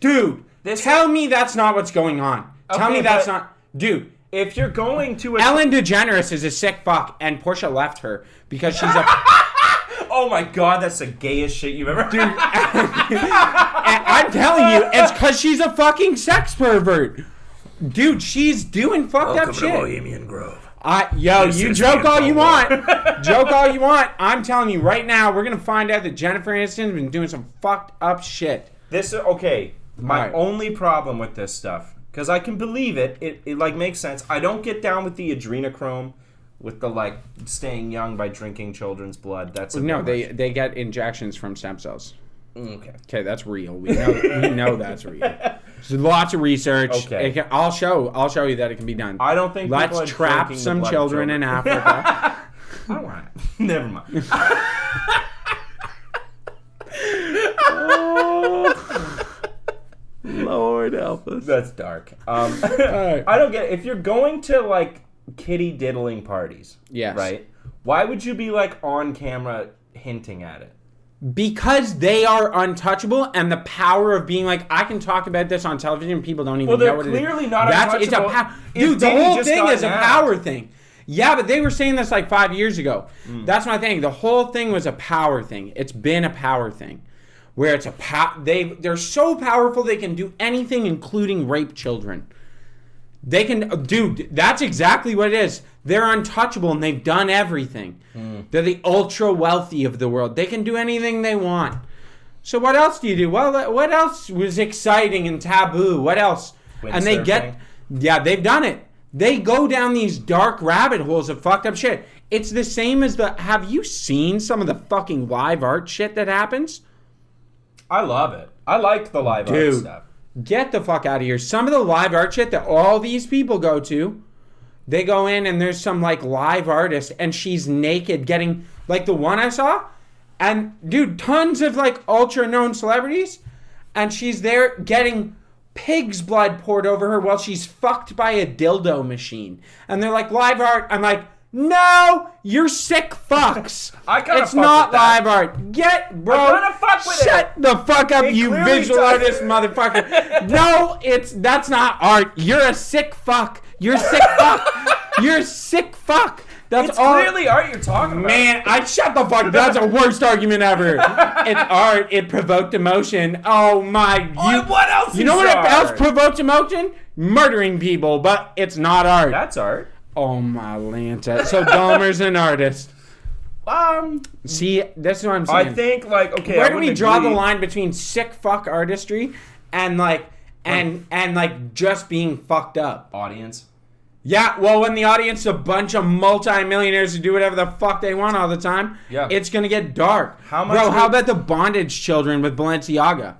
tell me that's not what's going on. Tell Okay, me that's but- not... Dude, If you're going to a... Ellen DeGeneres is a sick fuck, and Portia left her because she's a... Oh my god, that's the gayest shit you've ever... Dude, I'm telling you, it's because she's a fucking sex pervert. Dude, she's doing fucked up shit. Bohemian Grove. You is joke all you want. Infowars. Joke all you want. I'm telling you right now, we're going to find out that Jennifer Aniston's been doing some fucked up shit. Okay, my Alright. only problem with this stuff, because I can believe it, it like makes sense. I don't get down with the adrenochrome, with the like staying young by drinking children's blood. That's No, bit much. they get injections from stem cells. Okay. Okay, that's real. We know that's real. There's lots of research. Okay. I'll show you that it can be done. I don't think people Let's are trap drinking the some blood of children in Africa. I don't want it. Never mind. Lord help us. That's dark. Alright. I don't get it. If you're going to like kitty diddling parties, Yes. right? Why would you be like on camera hinting at it? Because they are untouchable, and the power of being like, I can talk about this on television, people don't even Well, they're know what it is. clearly not It's a untouchable. dude, the Diddy whole just thing got is a nabbed. power thing. Yeah, but they were saying this like 5 years ago. That's my thing. The whole thing was a power thing. It's been a power thing. Where it's they're so powerful they can do anything, including rape children. They can, dude, that's exactly what it is. They're untouchable and they've done everything. They're the ultra wealthy of the world. They can do anything they want. So what else do you do? Well, what else was exciting and taboo? What else? And they Windsurfing? they've done it. They go down these dark rabbit holes of fucked up shit. It's the same as have you seen some of the fucking live art shit that happens? I love it. I like the live art Dude. stuff. Get the fuck out of here. Some of the live art shit that all these people go to, they go in and there's some like live artist and she's naked getting, like the one I saw, and dude, tons of like ultra known celebrities, and she's there getting pig's blood poured over her while she's fucked by a dildo machine. And they're like, live art. I'm like, No, you're sick fucks. I kinda It's fuck not with that. live art. Bro. I kinda fuck with Shut the fuck up, It you clearly visual does. artist motherfucker. No, that's not art. You're a sick fuck. You're a sick fuck. You're a sick fuck. That's It's art. clearly art you're talking about. Man, I shut the fuck. That's the worst argument ever. It's art. It provoked emotion. Oh my. What else? You know is what art? else provokes emotion? Murdering people, but it's not art. That's art. Oh my Lanta. So Dahmer's an artist. See, that's what I'm saying. I think like okay. Where I do we wouldn't draw the agree. line between sick fuck artistry and like and like just being fucked up? Audience. Yeah, well, when the audience is a bunch of multi-millionaires who do whatever the fuck they want all the time, Yeah. it's gonna get dark. How much Bro, how would- about the bondage children with Balenciaga?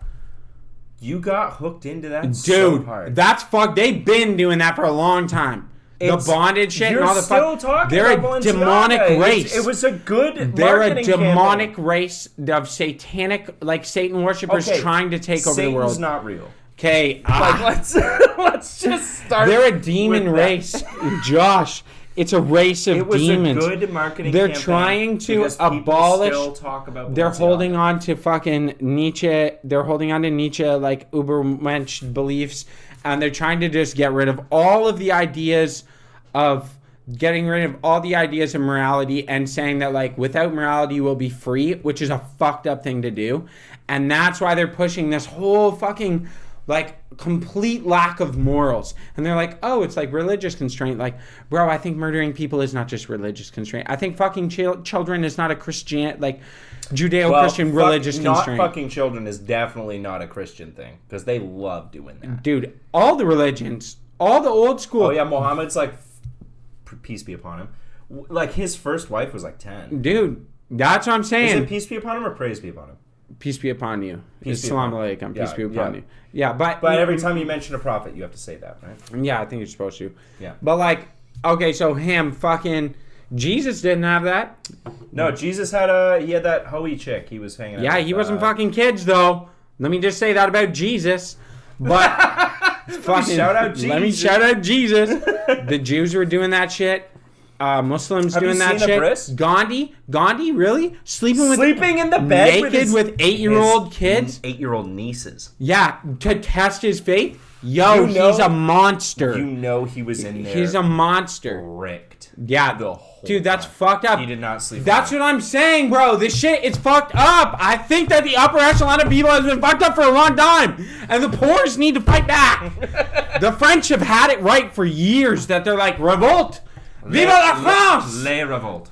You got hooked into that Dude, so hard. that's fuck. They've been doing that for a long time. It's- The bondage shit You're and all the still fuck. talking They're about a Balenciaga. demonic race. It was a good They're a marketing demonic campaign. race of satanic, like Satan worshippers Okay, trying to take over the Satan's world. not real. Okay, Like let's just start. they're a demon with that. race, Josh. It's a race of It was demons. a good marketing. They're campaign trying to because people abolish. Still talk about They're Balenciaga. holding on to fucking Nietzsche. They're holding on to Nietzsche like Ubermensch beliefs, and they're trying to just get rid of all of the ideas of getting rid of all the ideas of morality and saying that like without morality you will be free, which is a fucked up thing to do. And that's why they're pushing this whole fucking like complete lack of morals. And they're like, oh, it's like religious constraint. Like, bro, I think murdering people is not just religious constraint. I think fucking children is not a Christian, like Judeo-Christian religious constraint. Not fucking children is definitely not a Christian thing because they love doing that. Dude, all the religions, all the old school. Oh yeah, Muhammad's like, peace be upon him. Like his first wife was like 10. Dude, that's what I'm Is saying. it peace be upon him or praise be upon him? Peace be upon you. Peace be Assalamu upon you. alaikum. Yeah, Peace be upon yeah. you. Yeah, but But every time you mention a prophet, you have to say that, right? yeah, I think you're supposed to. Yeah. But like, okay, so him fucking Jesus didn't have that. No, Jesus had that hoey chick he was hanging out Yeah, with, he wasn't fucking kids though. Let me just say that about Jesus. But fucking shout out Let me Jesus. shout out Jesus. The Jews were doing that shit. Muslims Have doing you that seen a shit. bris? Gandhi, really? Sleeping in the bed naked with 8-year-old kids? 8-year-old nieces. Yeah, to test his faith. Yo, You know- he's a monster. You know he was in there. He's a monster. Wrecked. Yeah, The whole dude, that's time. fucked up. He did not sleep. That's what I'm saying, bro. This shit is fucked up. I think that the upper echelon of people has been fucked up for a long time, and the poors need to fight back. The French have had it right for years that they're like, revolt. Vive la France! Les revolt.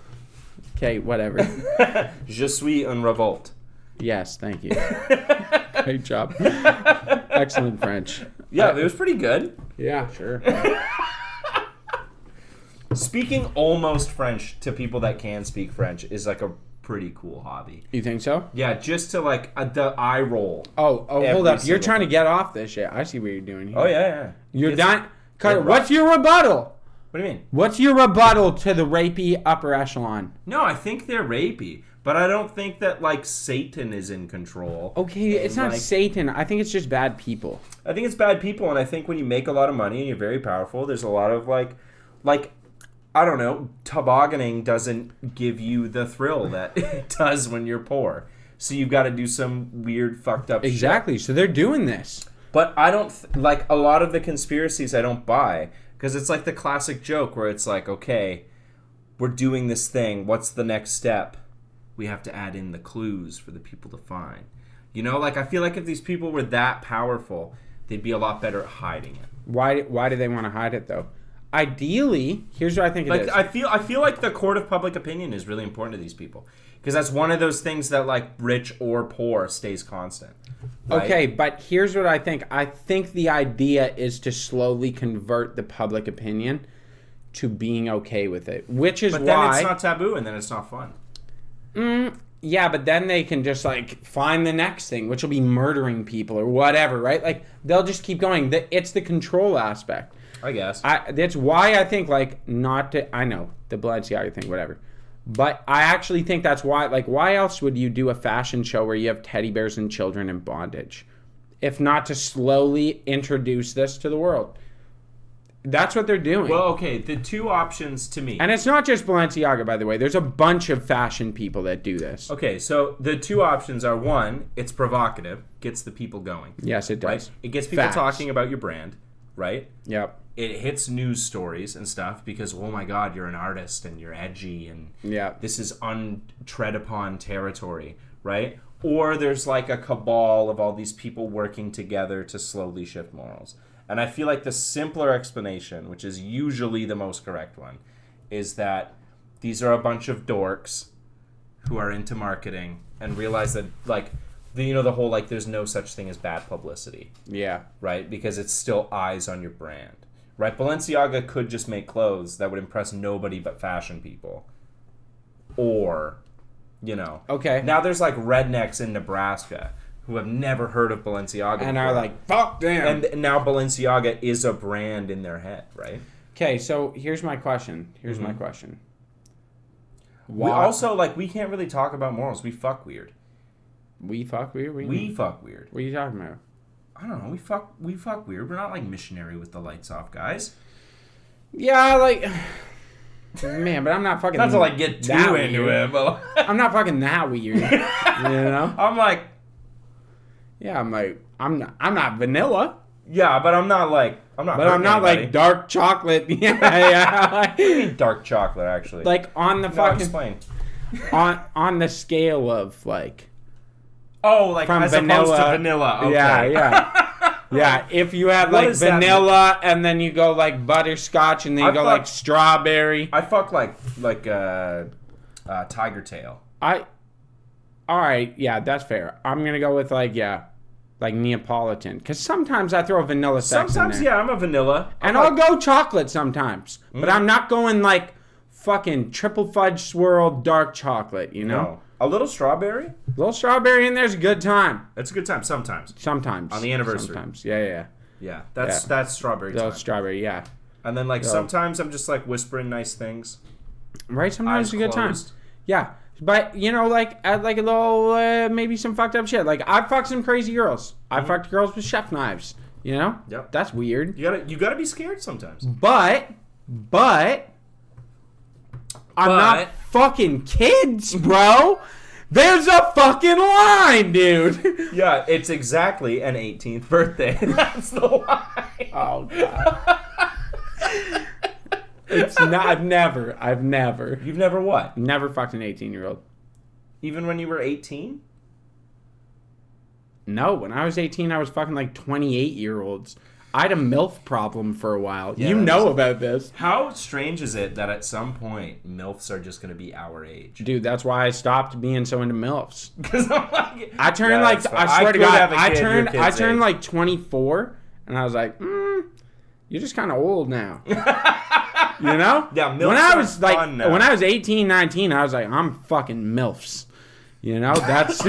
Okay, whatever. Je suis un revolt. Yes, thank you. Great job. Excellent French. Yeah, it was pretty good. Yeah, sure. Speaking almost French to people that can speak French is like a pretty cool hobby. You think so? Yeah, just to like the eye roll. Oh, hold Every up. You're single trying to time. get off this shit. I see what you're doing here. Oh yeah. You're It's- done. they're What's your rebuttal? What do you mean? What's your rebuttal to the rapey upper echelon? No, I think they're rapey, but I don't think that like Satan is in control. Okay, it's not like- Satan. I think it's just bad people. I think it's bad people, and I think when you make a lot of money and you're very powerful, there's a lot of like I don't know, tobogganing doesn't give you the thrill that it does when you're poor. So you've got to do some weird, fucked up shit. Exactly. So they're doing this. But I don't like a lot of the conspiracies. I don't buy because it's like the classic joke where it's like, okay, we're doing this thing. What's the next step? We have to add in the clues for the people to find. You know, like I feel like if these people were that powerful, they'd be a lot better at hiding it. Why do they want to hide it though? Ideally, here's what I think it Like is. I feel like the court of public opinion is really important to these people because that's one of those things that like rich or poor stays constant. Right? Okay, but here's what I think. I think the idea is to slowly convert the public opinion to being okay with it, which is But then why. it's not taboo and then it's not fun. Yeah, but then they can just like find the next thing, which will be murdering people or whatever, right? Like they'll just keep going. It's the control aspect. I guess. That's why I think like not to. I know the Balenciaga thing, whatever. But I actually think that's why. Like, why else would you do a fashion show where you have teddy bears and children in bondage, if not to slowly introduce this to the world? That's what they're doing. Well, okay, the two options to me. And it's not just Balenciaga, by the way. There's a bunch of fashion people that do this. Okay, so the two options are, one, it's provocative, gets the people going. Yes, it does. Right? It gets people Facts. talking about your brand, right? Yep. It hits news stories and stuff because, oh my God, you're an artist and you're edgy and this is untread upon territory, right? Or there's like a cabal of all these people working together to slowly shift morals. And I feel like the simpler explanation, which is usually the most correct one, is that these are a bunch of dorks who are into marketing and realize that, like, the whole, like, there's no such thing as bad publicity. Yeah. Right? Because it's still eyes on your brand. Right? Balenciaga could just make clothes that would impress nobody but fashion people. Or, Okay. Now there's, like, rednecks in Nebraska who have never heard of Balenciaga And before. are like, fuck them. And now Balenciaga is a brand in their head, right? Okay, so here's my question. We also, like, we can't really talk about morals. We fuck weird. We fuck weird? We fuck weird. What are you talking about? I don't know. We fuck weird. We're not, like, missionary with the lights off guys. Yeah, like... Man, but I'm not fucking... Not to, like, get too that into weird. it, but... I'm not fucking that weird. You know? I'm like... Yeah, I'm like... I'm not vanilla. Yeah, but I'm not, like... But I'm not anybody. like dark chocolate. Yeah. What do you mean dark chocolate, actually? Like on the No, fucking... explain. on the scale of like... Oh, like From as vanilla, opposed to vanilla. Okay. Yeah. Yeah, if you have What like does that vanilla and then you go like butterscotch and then you go like strawberry. I fuck like tiger tail. Alright, yeah, that's fair. I'm gonna go with like Neapolitan. Because sometimes I throw vanilla sex Sometimes, in there. yeah, I'm a vanilla. And I'll go chocolate sometimes. But I'm not going like fucking triple fudge swirl dark chocolate, you know? No. A little strawberry? A little strawberry in there's a good time. It's a good time sometimes. Sometimes. On the anniversary. Sometimes. Yeah. Yeah, that's strawberry Little time. strawberry, yeah. And then like sometimes I'm just like whispering nice things. Right? Sometimes Eyes it's a good time. closed. Yeah. But, like, add like a little, maybe some fucked up shit. Like, I've fucked some crazy girls. I've fucked girls with chef knives. You know? Yep. That's weird. You gotta be scared sometimes. But I'm not fucking kids, bro. There's a fucking line, dude. Yeah, it's exactly an 18th birthday. That's the line. Oh, God. It's not. I've never. You've never what? Never fucked an 18-year-old. Even when you were 18? No, when I was 18, I was fucking like 28-year-olds. I had a MILF problem for a while. Yeah, you know about this. How strange is it that at some point MILFs are just going to be our age? Dude, that's why I stopped being so into MILFs. Because I'm like, I turned yeah, like, that's I fine. swear to could God, have a I kid your turned kid's age. like 24, and I was like, you're just kind of old now. You know? Yeah, MILFs when I are was like, fun now. when I was 18, 19, I was like, I'm fucking MILFs. You know? That's...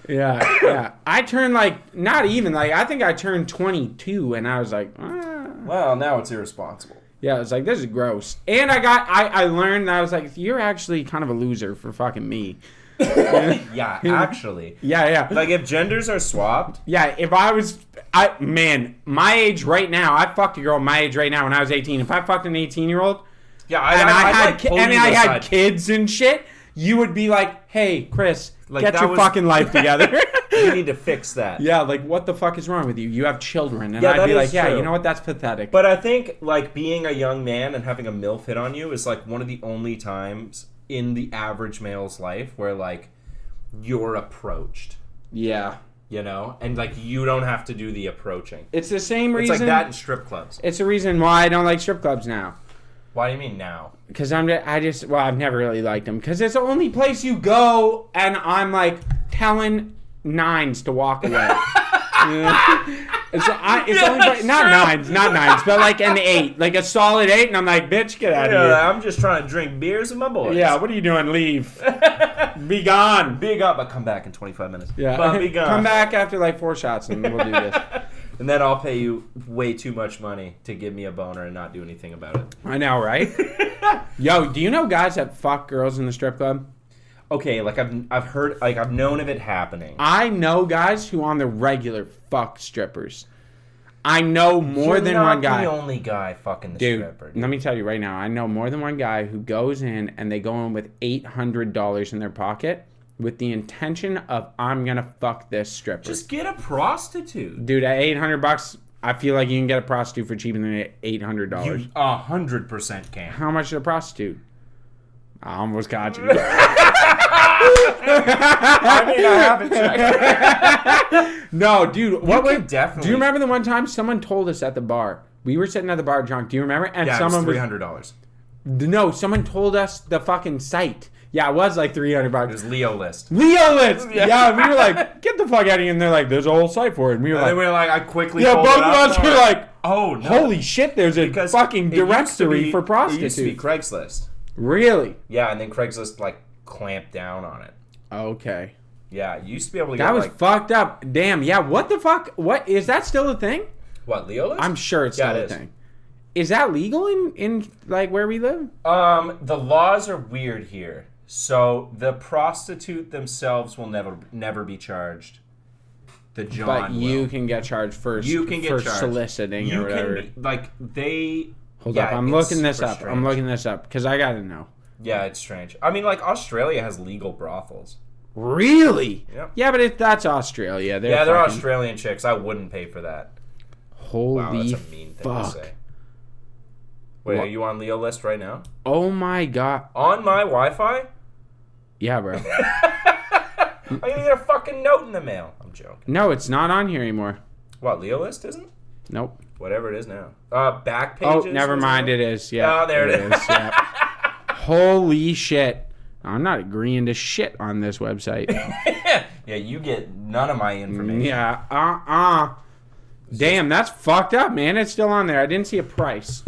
Yeah. I turned like, not even, like, I think I turned 22 and I was like, Well, now it's irresponsible. Yeah, it's like, this is gross. And I learned that I was like, you're actually kind of a loser for fucking me. Yeah, actually. Yeah. Like, if genders are swapped... Yeah, if I was, my age right now, I fucked a girl my age right now when I was 18. If I fucked an 18-year-old, Yeah, I had kids and shit, you would be like, hey, Chris, Like, get that your was- fucking life together. You need to fix that. Yeah, like, what the fuck is wrong with you? You have children. And Yeah, I'd that be is like, yeah, true. you know what? That's pathetic. But I think, like, being a young man and having a MILF hit on you is, like, one of the only times in the average male's life where, like, you're approached. Yeah. You know? And, like, you don't have to do the approaching. It's the same It's reason. like that in strip clubs. It's the reason why I don't like strip clubs now. Why do you mean now? Because I've never really liked them. Because it's the only place you go, and I'm like telling nines to walk away. You know? It's only not nines, but like an 8, like a solid 8, and I'm like, bitch, get out of here. I'm just trying to drink beers with my boys. Yeah, what are you doing? Leave. Be gone. Be gone, but come back in 25 minutes. Yeah, But be gone. come back after like 4 shots, and we'll do this. And then I'll pay you way too much money to give me a boner and not do anything about it. I know, right? Yo, do you know guys that fuck girls in the strip club? Okay, like I've heard, like I've known of it happening. I know guys who on the regular fuck strippers. I know more than one guy. You're not the only guy fucking the Dude, stripper. let me tell you right now, I know more than one guy who goes in and they go in with $800 in their pocket with the intention of, I'm going to fuck this stripper. Just get a prostitute. Dude, at $800, I feel like you can get a prostitute for cheaper than $800. You 100% can. How much is a prostitute? I almost got you. I mean, I haven't checked. No, dude. Definitely. Do you remember the one time someone told us at the bar? We were sitting at the bar drunk. Do you remember? And Yeah, someone it was $300. No, someone told us the fucking site. Yeah, it was like $300. It was Leo List. Leo List. Yeah, we were like, get the fuck out of here. And they're like, there's a whole site for it. And we were And like, then we were like, I quickly yeah, pulled both it of up us and were we're like, oh, no. holy shit, there's a Because fucking it used to directory be- for It prostitutes. used to be Craigslist. Really? Yeah, and then Craigslist, like, clamped down on it. Okay. Yeah, you used to be able to get, That was like... fucked up. Damn, yeah, what the fuck? What, is that still a thing? What, Leo List? I'm sure it's Yeah, still it a is. thing. Is that legal in like where we live? The laws are weird here. So the prostitute themselves will never be charged. The John But you will. can get charged for charged. soliciting You or whatever. can be, like they. Hold yeah, up, I'm it's looking this super up. strange. I'm looking this up because I gotta know. Yeah, it's strange. I mean, like Australia has legal brothels. Really? Yep. Yeah, but that's Australia. They're fucking- Australian chicks. I wouldn't pay for that. Holy Wow, that's a mean thing to fuck! say. Wait, What? are you on Leo List right now? Oh my god! On my Wi-Fi? Yeah, bro. I'm gonna get a fucking note in the mail. I'm joking. No, it's not on here anymore. What, Leo List isn't? Nope. Whatever it is now. Back Oh, pages. never is mind. It is. Yeah. Oh, there it is. Yeah. Holy shit! I'm not agreeing to shit on this website. Yeah, you get none of my information. Yeah. Damn, that's fucked up, man. It's still on there. I didn't see a price,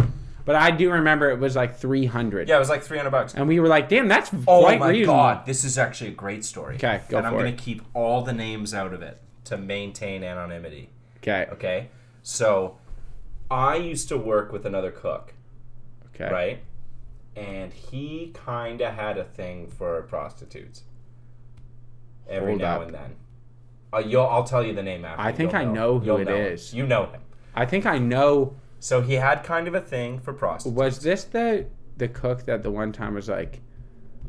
but I do remember it was like $300. Yeah, it was like $300. And we were like, damn, that's Oh quite my reasonable. god, this is actually a great story. Okay, go and I'm for gonna it. keep all the names out of it to maintain anonymity. Okay. Okay? So I used to work with another cook, Okay. right? And he kinda had a thing for prostitutes. Every Hold now up. and then. I'll tell you the name after. I think You'll I know who You'll it know him. is. You know him. I think I know. So he had kind of a thing for prostitutes. Was this the cook that the one time was like?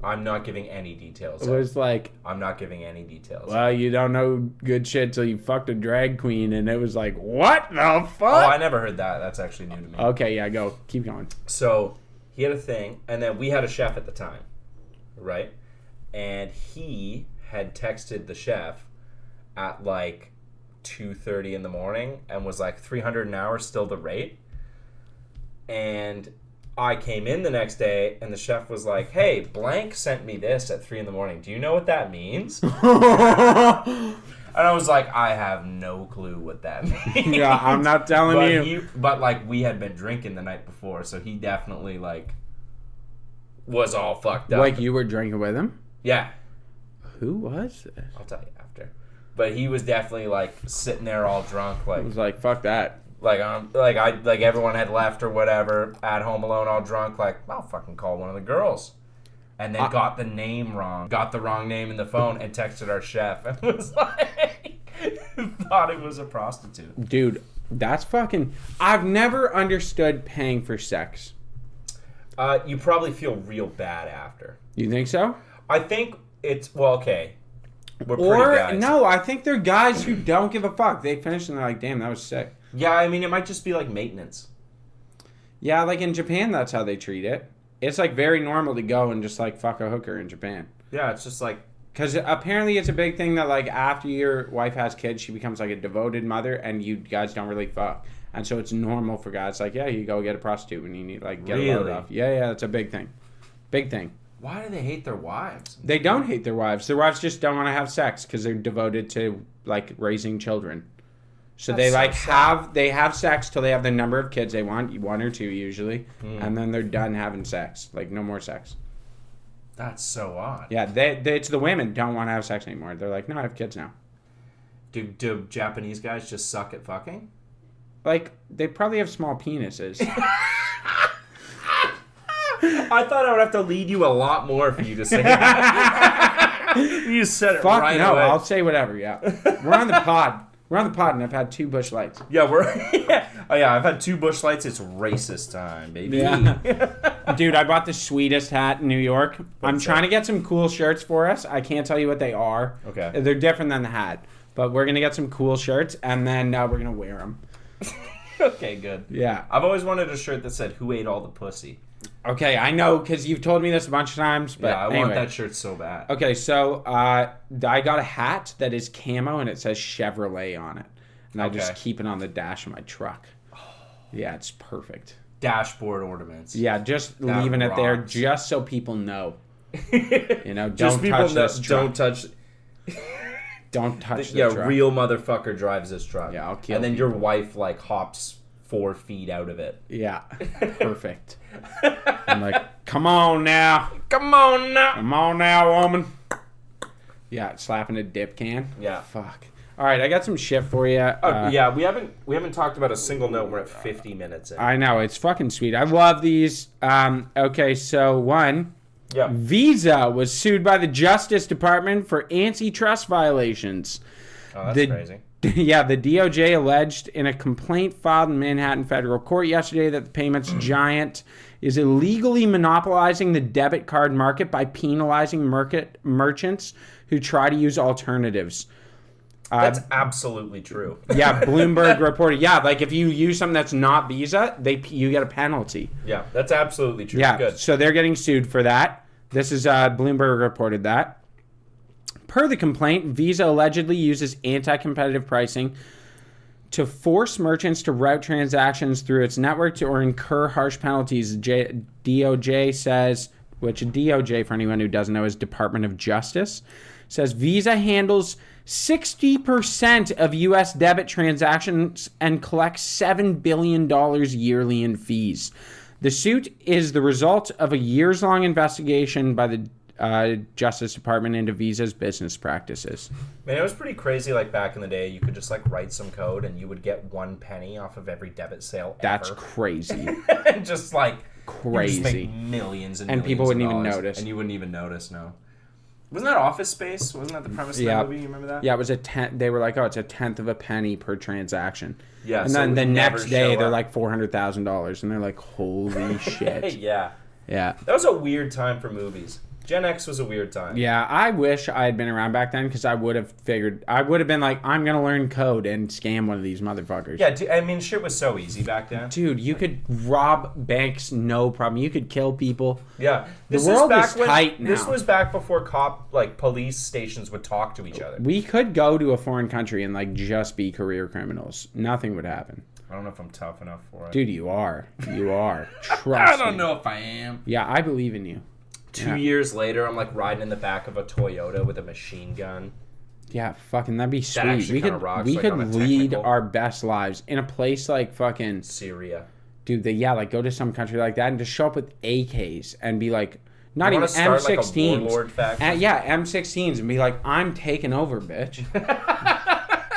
I'm not giving any details. It was like, I'm not giving any details. well, you don't know good shit till you fucked a drag queen, and it was like, what the Oh, fuck? I never heard that. That's actually new to me. Okay, yeah, go. Keep going. So he had a thing, and then we had a chef at the time, right? And he had texted the chef at like 2:30 in the morning and was like, 300 an hour, still the rate. And I came in the next day, and the chef was like, hey, blank sent me this at 3 in the morning. Do you know what that means? And I was like, I have no clue what that means. Yeah, I'm not telling but you. But like, we had been drinking the night before, so he definitely like was all fucked up. Like you were drinking with him? Yeah, Who was this? I'll tell you after. But he was definitely like sitting there all drunk, I like was like, fuck that. like everyone had left or whatever, at home alone, all drunk. Like, I'll fucking call one of the girls, and then got the name wrong, got the wrong name in the phone, and texted our chef and was like, thought it was a prostitute. Dude, that's fucking... I've never understood paying for sex. You probably feel real bad after. You think so? I think it's okay. We're pretty Or, guys. no, I think they're guys who don't give a fuck. They finish and they're like, damn, that was sick. Yeah, I mean, it might just be like maintenance. Yeah, like in Japan, that's how they treat it. It's like very normal to go and just like fuck a hooker in Japan. Yeah, it's just like, Because apparently it's a big thing that like after your wife has kids, she becomes like a devoted mother and you guys don't really fuck. And so it's normal for guys like, yeah, you go get a prostitute when you need like get a load Really? off. Yeah, it's a big thing. Big thing. why do they hate their wives? They don't hate their wives. Their wives just don't want to have sex because they're devoted to like raising children. So That's they so like sad. they have sex till they have the number of kids they want, one or two usually, and then they're done having sex. Like no more sex. That's so odd. Yeah, it's the women don't want to have sex anymore. They're like, no, I have kids now. Do Japanese guys just suck at fucking? Like they probably have small penises. I thought I would have to lead you a lot more for you to say that. You said it Fuck right no, away. I'll say whatever. Yeah, we're on the pod. We're on the pod, and I've had 2 Busch Lights. Yeah, we're. Oh yeah, I've had 2 Busch Lights. It's racist time, baby. Yeah. Dude, I bought the sweetest hat in New York. I'm trying to get some cool shirts for us. I can't tell you what they are. Okay. They're different than the hat, but we're gonna get some cool shirts, and then we're gonna wear them. Okay, good. Yeah. I've always wanted a shirt that said "Who ate all the pussy?" Okay, I know because you've told me this a bunch of times, but Yeah, I anyway. want that shirt so bad. Okay, so I got a hat that is camo and it says Chevrolet on it, and I just Okay. keep it on the dash of my truck. Yeah, it's perfect. Dashboard ornaments. Yeah, just That leaving it there rocks. just so people know. You know, Just don't people touch know, this truck. don't touch. Don't touch the Yeah, truck. real motherfucker drives this truck. Yeah, I'll kill And then your people. wife like hops 4 feet out of it. Yeah, perfect. I'm like, come on now. Come on now. Come on now, woman. Yeah, slapping a dip can. Yeah. Fuck. All right, I got some shit for you. Yeah, we haven't talked about a single note. We're at 50 minutes in. I know, it's fucking sweet. I love these. Okay, so one, Yeah. Visa was sued by the Justice Department for antitrust violations. Oh, that's The- crazy. Yeah, the DOJ alleged in a complaint filed in Manhattan federal court yesterday that the payments giant is illegally monopolizing the debit card market by penalizing merchants who try to use alternatives. That's absolutely true. Yeah, Bloomberg reported. Yeah, like if you use something that's not Visa, you get a penalty. Yeah, that's absolutely true. Yeah, Good. so they're getting sued for that. This is Bloomberg reported that. Per the complaint, Visa allegedly uses anti-competitive pricing to force merchants to route transactions through its network or incur harsh penalties. DOJ says, which DOJ, for anyone who doesn't know, is Department of Justice, says Visa handles 60% of U.S. debit transactions and collects $7 billion yearly in fees. The suit is the result of a years-long investigation by the Justice Department into Visa's business practices. Man, it was pretty crazy. Like back in the day, you could just like write some code and you would get 1 penny off of every debit sale. That's ever. crazy. And just like Crazy. You just make millions and And millions people wouldn't of even dollars, notice. and you wouldn't even notice. No, wasn't that Office Space? Wasn't that the premise of Yeah. that movie? You remember that? Yeah, it was a tenth. They were like, oh, it's a tenth of a penny per transaction. Yeah, And so then it the would never next day, show they're up. like $400,000. And they're like, holy shit. Yeah, Yeah. that was a weird time for movies. Gen X was a weird time. Yeah, I wish I had been around back then because I would have been like, I'm going to learn code and scam one of these motherfuckers. Yeah, I mean, shit was so easy back then. Dude, you could rob banks, no problem. You could kill people. Yeah, The world is tight now. This was back before police stations would talk to each other. We could go to a foreign country and like just be career criminals. Nothing would happen. I don't know if I'm tough enough for it. Dude, you are. You are. Trust me. if I am. Yeah, I believe in you. 2 Yeah. years later, I'm like riding in the back of a Toyota with a machine gun. Yeah, fucking that'd be sweet. actually We kinda could rocks, we like, could on a lead technical- our best lives in a place like fucking Syria. dude. Like go to some country like that and just show up with AKs and be like, not You even wanna start, like, a M16s. warlord faction? Yeah, M16s and be like, I'm taking over, bitch.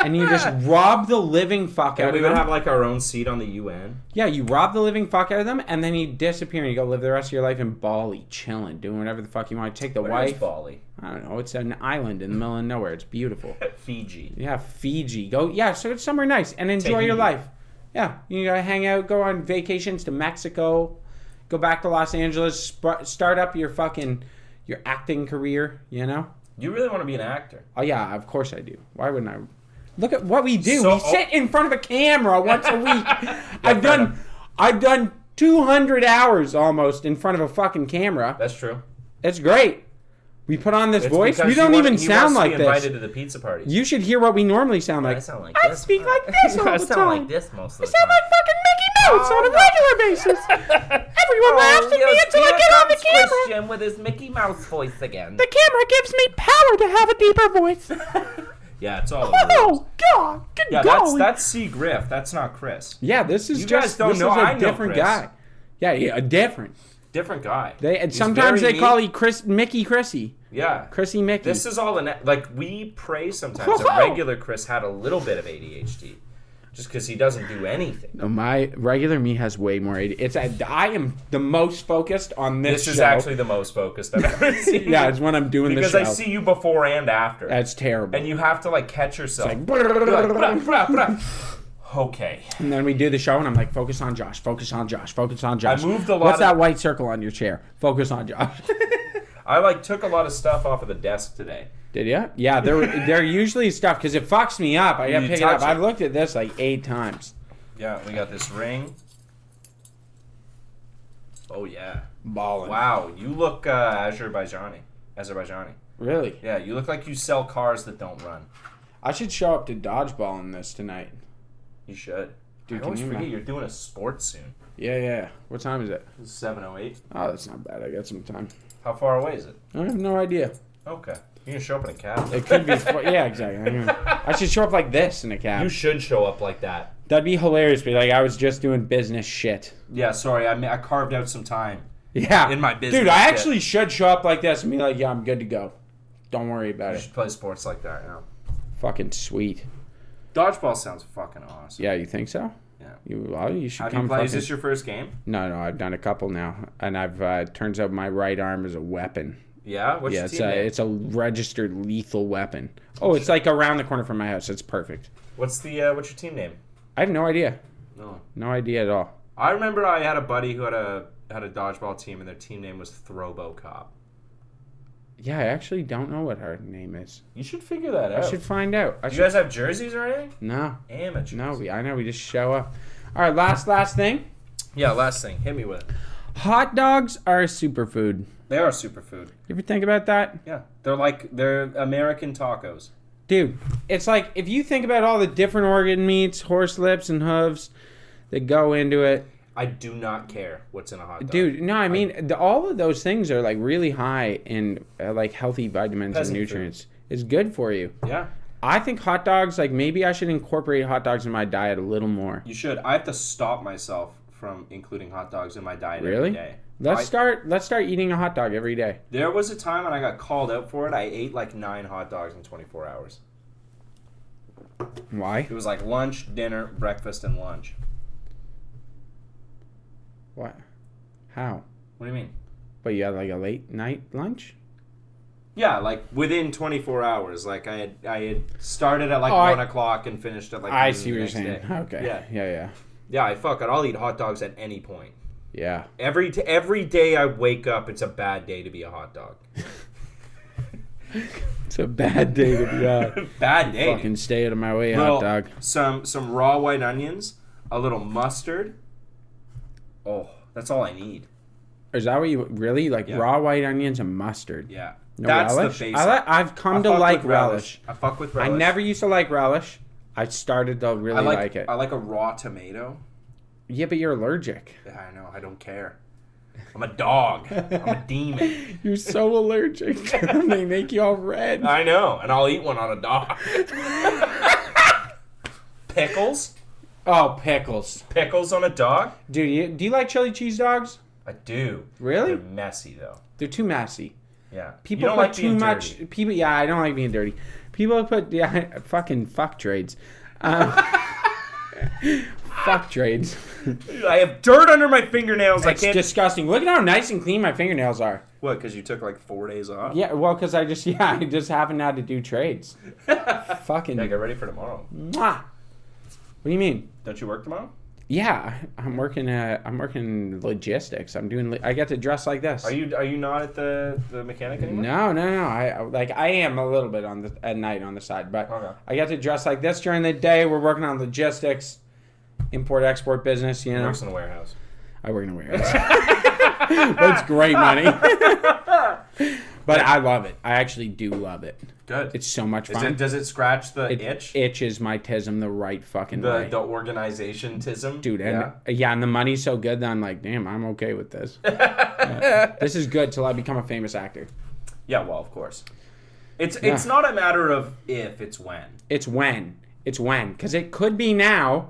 And you just rob the living fuck And out we of would them. have like our own seat on the UN. Yeah, you rob the living fuck out of them, and then you disappear and you go live the rest of your life in Bali, chilling, doing whatever the fuck you want. Take the Where is wife. Bali? I don't know. It's an island in the middle of nowhere. It's beautiful. Fiji. Yeah, Fiji. Go. Yeah, so it's somewhere nice and enjoy your Tahiti. life. Yeah, you gotta hang out, go on vacations to Mexico, go back to Los Angeles, start up your acting career. You know. You really want to be an actor? Oh yeah, of course I do. Why wouldn't I? Look at what we do. So- We sit in front of a camera once a week. I've fair done 200 hours almost in front of a fucking camera. That's true. It's great. We put on this It's voice. because We don't even sound like He wants to be invited this. to the pizza parties. You should hear what we normally sound like. I sound like I this. speak like this all I the sound time. like this most of I the sound time. like fucking Mickey Mouse on a regular basis. Everyone laughs at me until I get on the camera. Christian with his Mickey Mouse voice again. The camera gives me power to have a deeper voice. Yeah, it's all over. Oh God! Good Yeah, golly. that's C. Griff. That's not Chris. Yeah, this is You just guys don't this know. is a I know different Chris. guy. Yeah, a different. Different guy. And He's sometimes very they call neat. Mickey Chrissy. Yeah. Chrissy Mickey. This is all like we pray sometimes that regular Chris had a little bit of ADHD. Just because he doesn't do anything. No, my regular me has way more ADD. I am the most focused on this This is show. actually the most focused I've ever seen. Yeah, it's when I'm doing because the show. I see you before and after. That's terrible. And you have to like catch yourself. Like, You're like, "Brah, brah, brah." Okay. and then we do the show, and I'm like, focus on Josh, focus on Josh, focus on Josh. I moved a lot What's of- that white circle on your chair? Focus on Josh. I like took a lot of stuff off of the desk today. Did you? Yeah, they're usually stuff because it fucks me up. I gotta You pick it up. touch it. I've looked at this like 8 times. Yeah, we got this ring. Oh yeah. Balling. Wow, you look Azerbaijani. Really? Yeah, you look like you sell cars that don't run. I should show up to dodgeball in this tonight. You should. Dude, I can always you forget imagine? you're doing a sport soon. Yeah. What time is it? It's 7:08. Oh, that's not bad. I got some time. How far away is it? I have no idea. Okay. You can show up in a cab. It could be. Yeah, exactly. I should show up like this in a cab. You should show up like that. That'd be hilarious. Be like, I was just doing business shit. Yeah, sorry, I carved out some time. Yeah. In my business Dude, I shit. actually should show up like this and be like, yeah, I'm good to go. Don't worry about You it. should play sports like that, yeah. Fucking sweet. Dodgeball sounds fucking awesome. Yeah, you think so? Yeah. You should Have come you played? Is fucking- this your first game? No, I've done a couple now. And I've, turns out my right arm is a weapon. Yeah? What's Yeah, your it's team name? it's a registered lethal weapon. Oh, it's like around the corner from my house. It's perfect. What's your team name? I have no idea. No. No idea at all. I remember I had a buddy who had a dodgeball team and their team name was Throwbo Cop. Yeah, I actually don't know what her name is. You should figure that out. I should find out. You guys have jerseys or anything? No. Amateurs. No, I know. We just show up. All right, last thing. Yeah, last thing. Hit me with it. Hot dogs are a superfood. They are superfood. You ever think about that? Yeah. They're American tacos. Dude, it's like if you think about all the different organ meats, horse lips and hooves that go into it. I do not care what's in a hot dog. Dude, no, I mean, all of those things are like really high in like healthy vitamins Peasant and nutrients. It's good for you. Yeah. I think hot dogs, like maybe I should incorporate hot dogs in my diet a little more. You should. I have to stop myself from including hot dogs in my diet every Really? day. Let's start eating a hot dog every day. There was a time when I got called out for it. I ate like 9 hot dogs in 24 hours. Why? It was like lunch, dinner, breakfast, and lunch. What? How? What do you mean? But you had like a late night lunch? Yeah, like within 24 hours. Like I had started at like Oh, 1 o'clock and finished at like I noon see the what you're next saying. day. Okay. Yeah. Yeah. Fuck it. I'll eat hot dogs at any point. Yeah. Every day I wake up, it's a bad day to be a hot dog. It's a bad day to be out. Bad day. Fucking stay out of my way, Little- hot dog. Some raw white onions, a little mustard. Oh, that's all I need. Is that what you really like? Yeah. Raw white onions and mustard. Yeah. No That's relish? the basic. I've come I to fuck like with relish. I fuck with I relish. never used to like relish. I started to really like it. I like a raw tomato. Yeah, but you're allergic. Yeah, I know. I don't care. I'm a dog. I'm a demon. You're so allergic. They make you all red. I know, and I'll eat one on a dog. Pickles? Oh, pickles. Pickles on a dog? Dude, do you like chili cheese dogs? I do. Really? They're messy though. They're too messy. Yeah. People you don't put like too being much. dirty. People, yeah, I don't like being dirty. People put fucking fuck trades. Fuck trades. I have dirt under my fingernails. I It's can't. disgusting. Look at how nice and clean my fingernails are. What? Because you took like 4 days off? Yeah, well, because I just happen now to do trades. Fucking. Yeah, get ready for tomorrow. Mwah. What do you mean? Don't you work tomorrow? Yeah, I'm working. I'm working logistics. I'm doing. I get to dress like this. Are you not at the mechanic anymore? No. I am a little bit at night on the side, but Okay. I get to dress like this during the day. We're working on logistics, import export business. You know, Works in a warehouse. I work in a warehouse. That's great money. But I love it. I actually do love it. Good. It's so much fun. Does it scratch the It itch? itches my tism the right fucking way. The organization-tism? Dude, and and the money's so good that I'm like, damn, I'm okay with this. Yeah. This is good till I become a famous actor. Yeah, well, of course. It's not a matter of if, it's when. It's when. Because it could be now,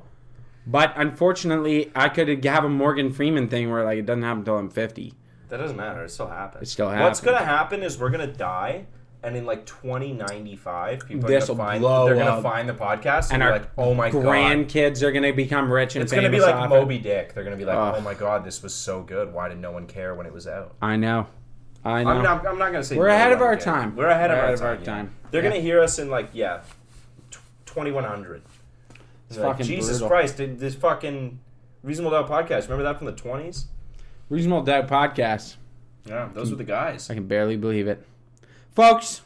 but unfortunately, I could have a Morgan Freeman thing where like it doesn't happen until I'm 50. That doesn't matter. It still happens. It still What's happens. going to happen is we're going to die, and in like 2095, people This'll are gonna find blow they're gonna up. find the podcast And be our like, oh my god, grandkids are gonna become rich and it's famous. gonna be like off Moby it. Dick. They're gonna be like, Ugh. oh my god, this was so good. Why did no one care when it was out? I know. I'm not gonna say we're no ahead of one our cared. time. We're ahead of our time. time. Yeah. They're gonna hear us in like 2100. It's Like, fucking Jesus brutal. Christ! This fucking Reasonable Doubt podcast. Remember that from the 20s? Reasonable Doubt podcast. Yeah, those were the guys. I can barely believe it, folks.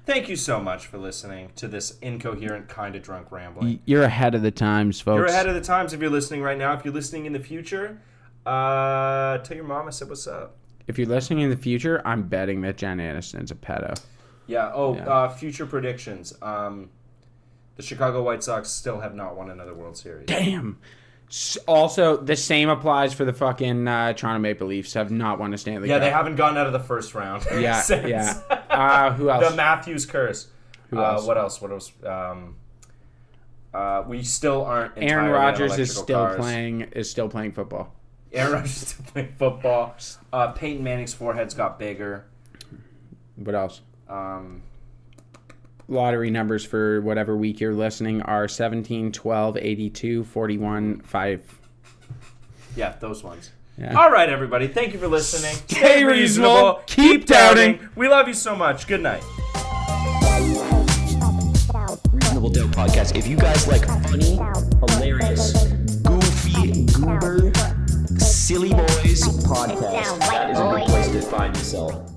Thank you so much for listening to this incoherent, kind of drunk rambling. You're ahead of the times, folks. You're ahead of the times if you're listening right now. If you're listening in the future, tell your mom I said what's up. If you're listening in the future, I'm betting that Jen Aniston's a pedo. Yeah. Oh, Yeah. Future predictions. The Chicago White Sox still have not won another World Series. Damn. Also, the same applies for the fucking Toronto Maple Leafs. Have not won a Stanley Yeah, Cup. they haven't gotten out of the first round. Yeah, since. yeah. Who else? The Matthews curse. Who else? What else? We still aren't. Aaron entirely on Rodgers is electrical still cars. playing football. Aaron Rodgers is still playing football. Peyton Manning's forehead's got bigger. What else? Lottery numbers for whatever week you're listening are 17, 12, 82, 41, 5. Yeah, those ones. Yeah. All right, everybody. Thank you for listening. Stay reasonable. Keep doubting. We love you so much. Good night. Reasonable Doubt Podcast. If you guys like funny, hilarious, goofy, goober, silly boys podcast, that is a good place to find yourself.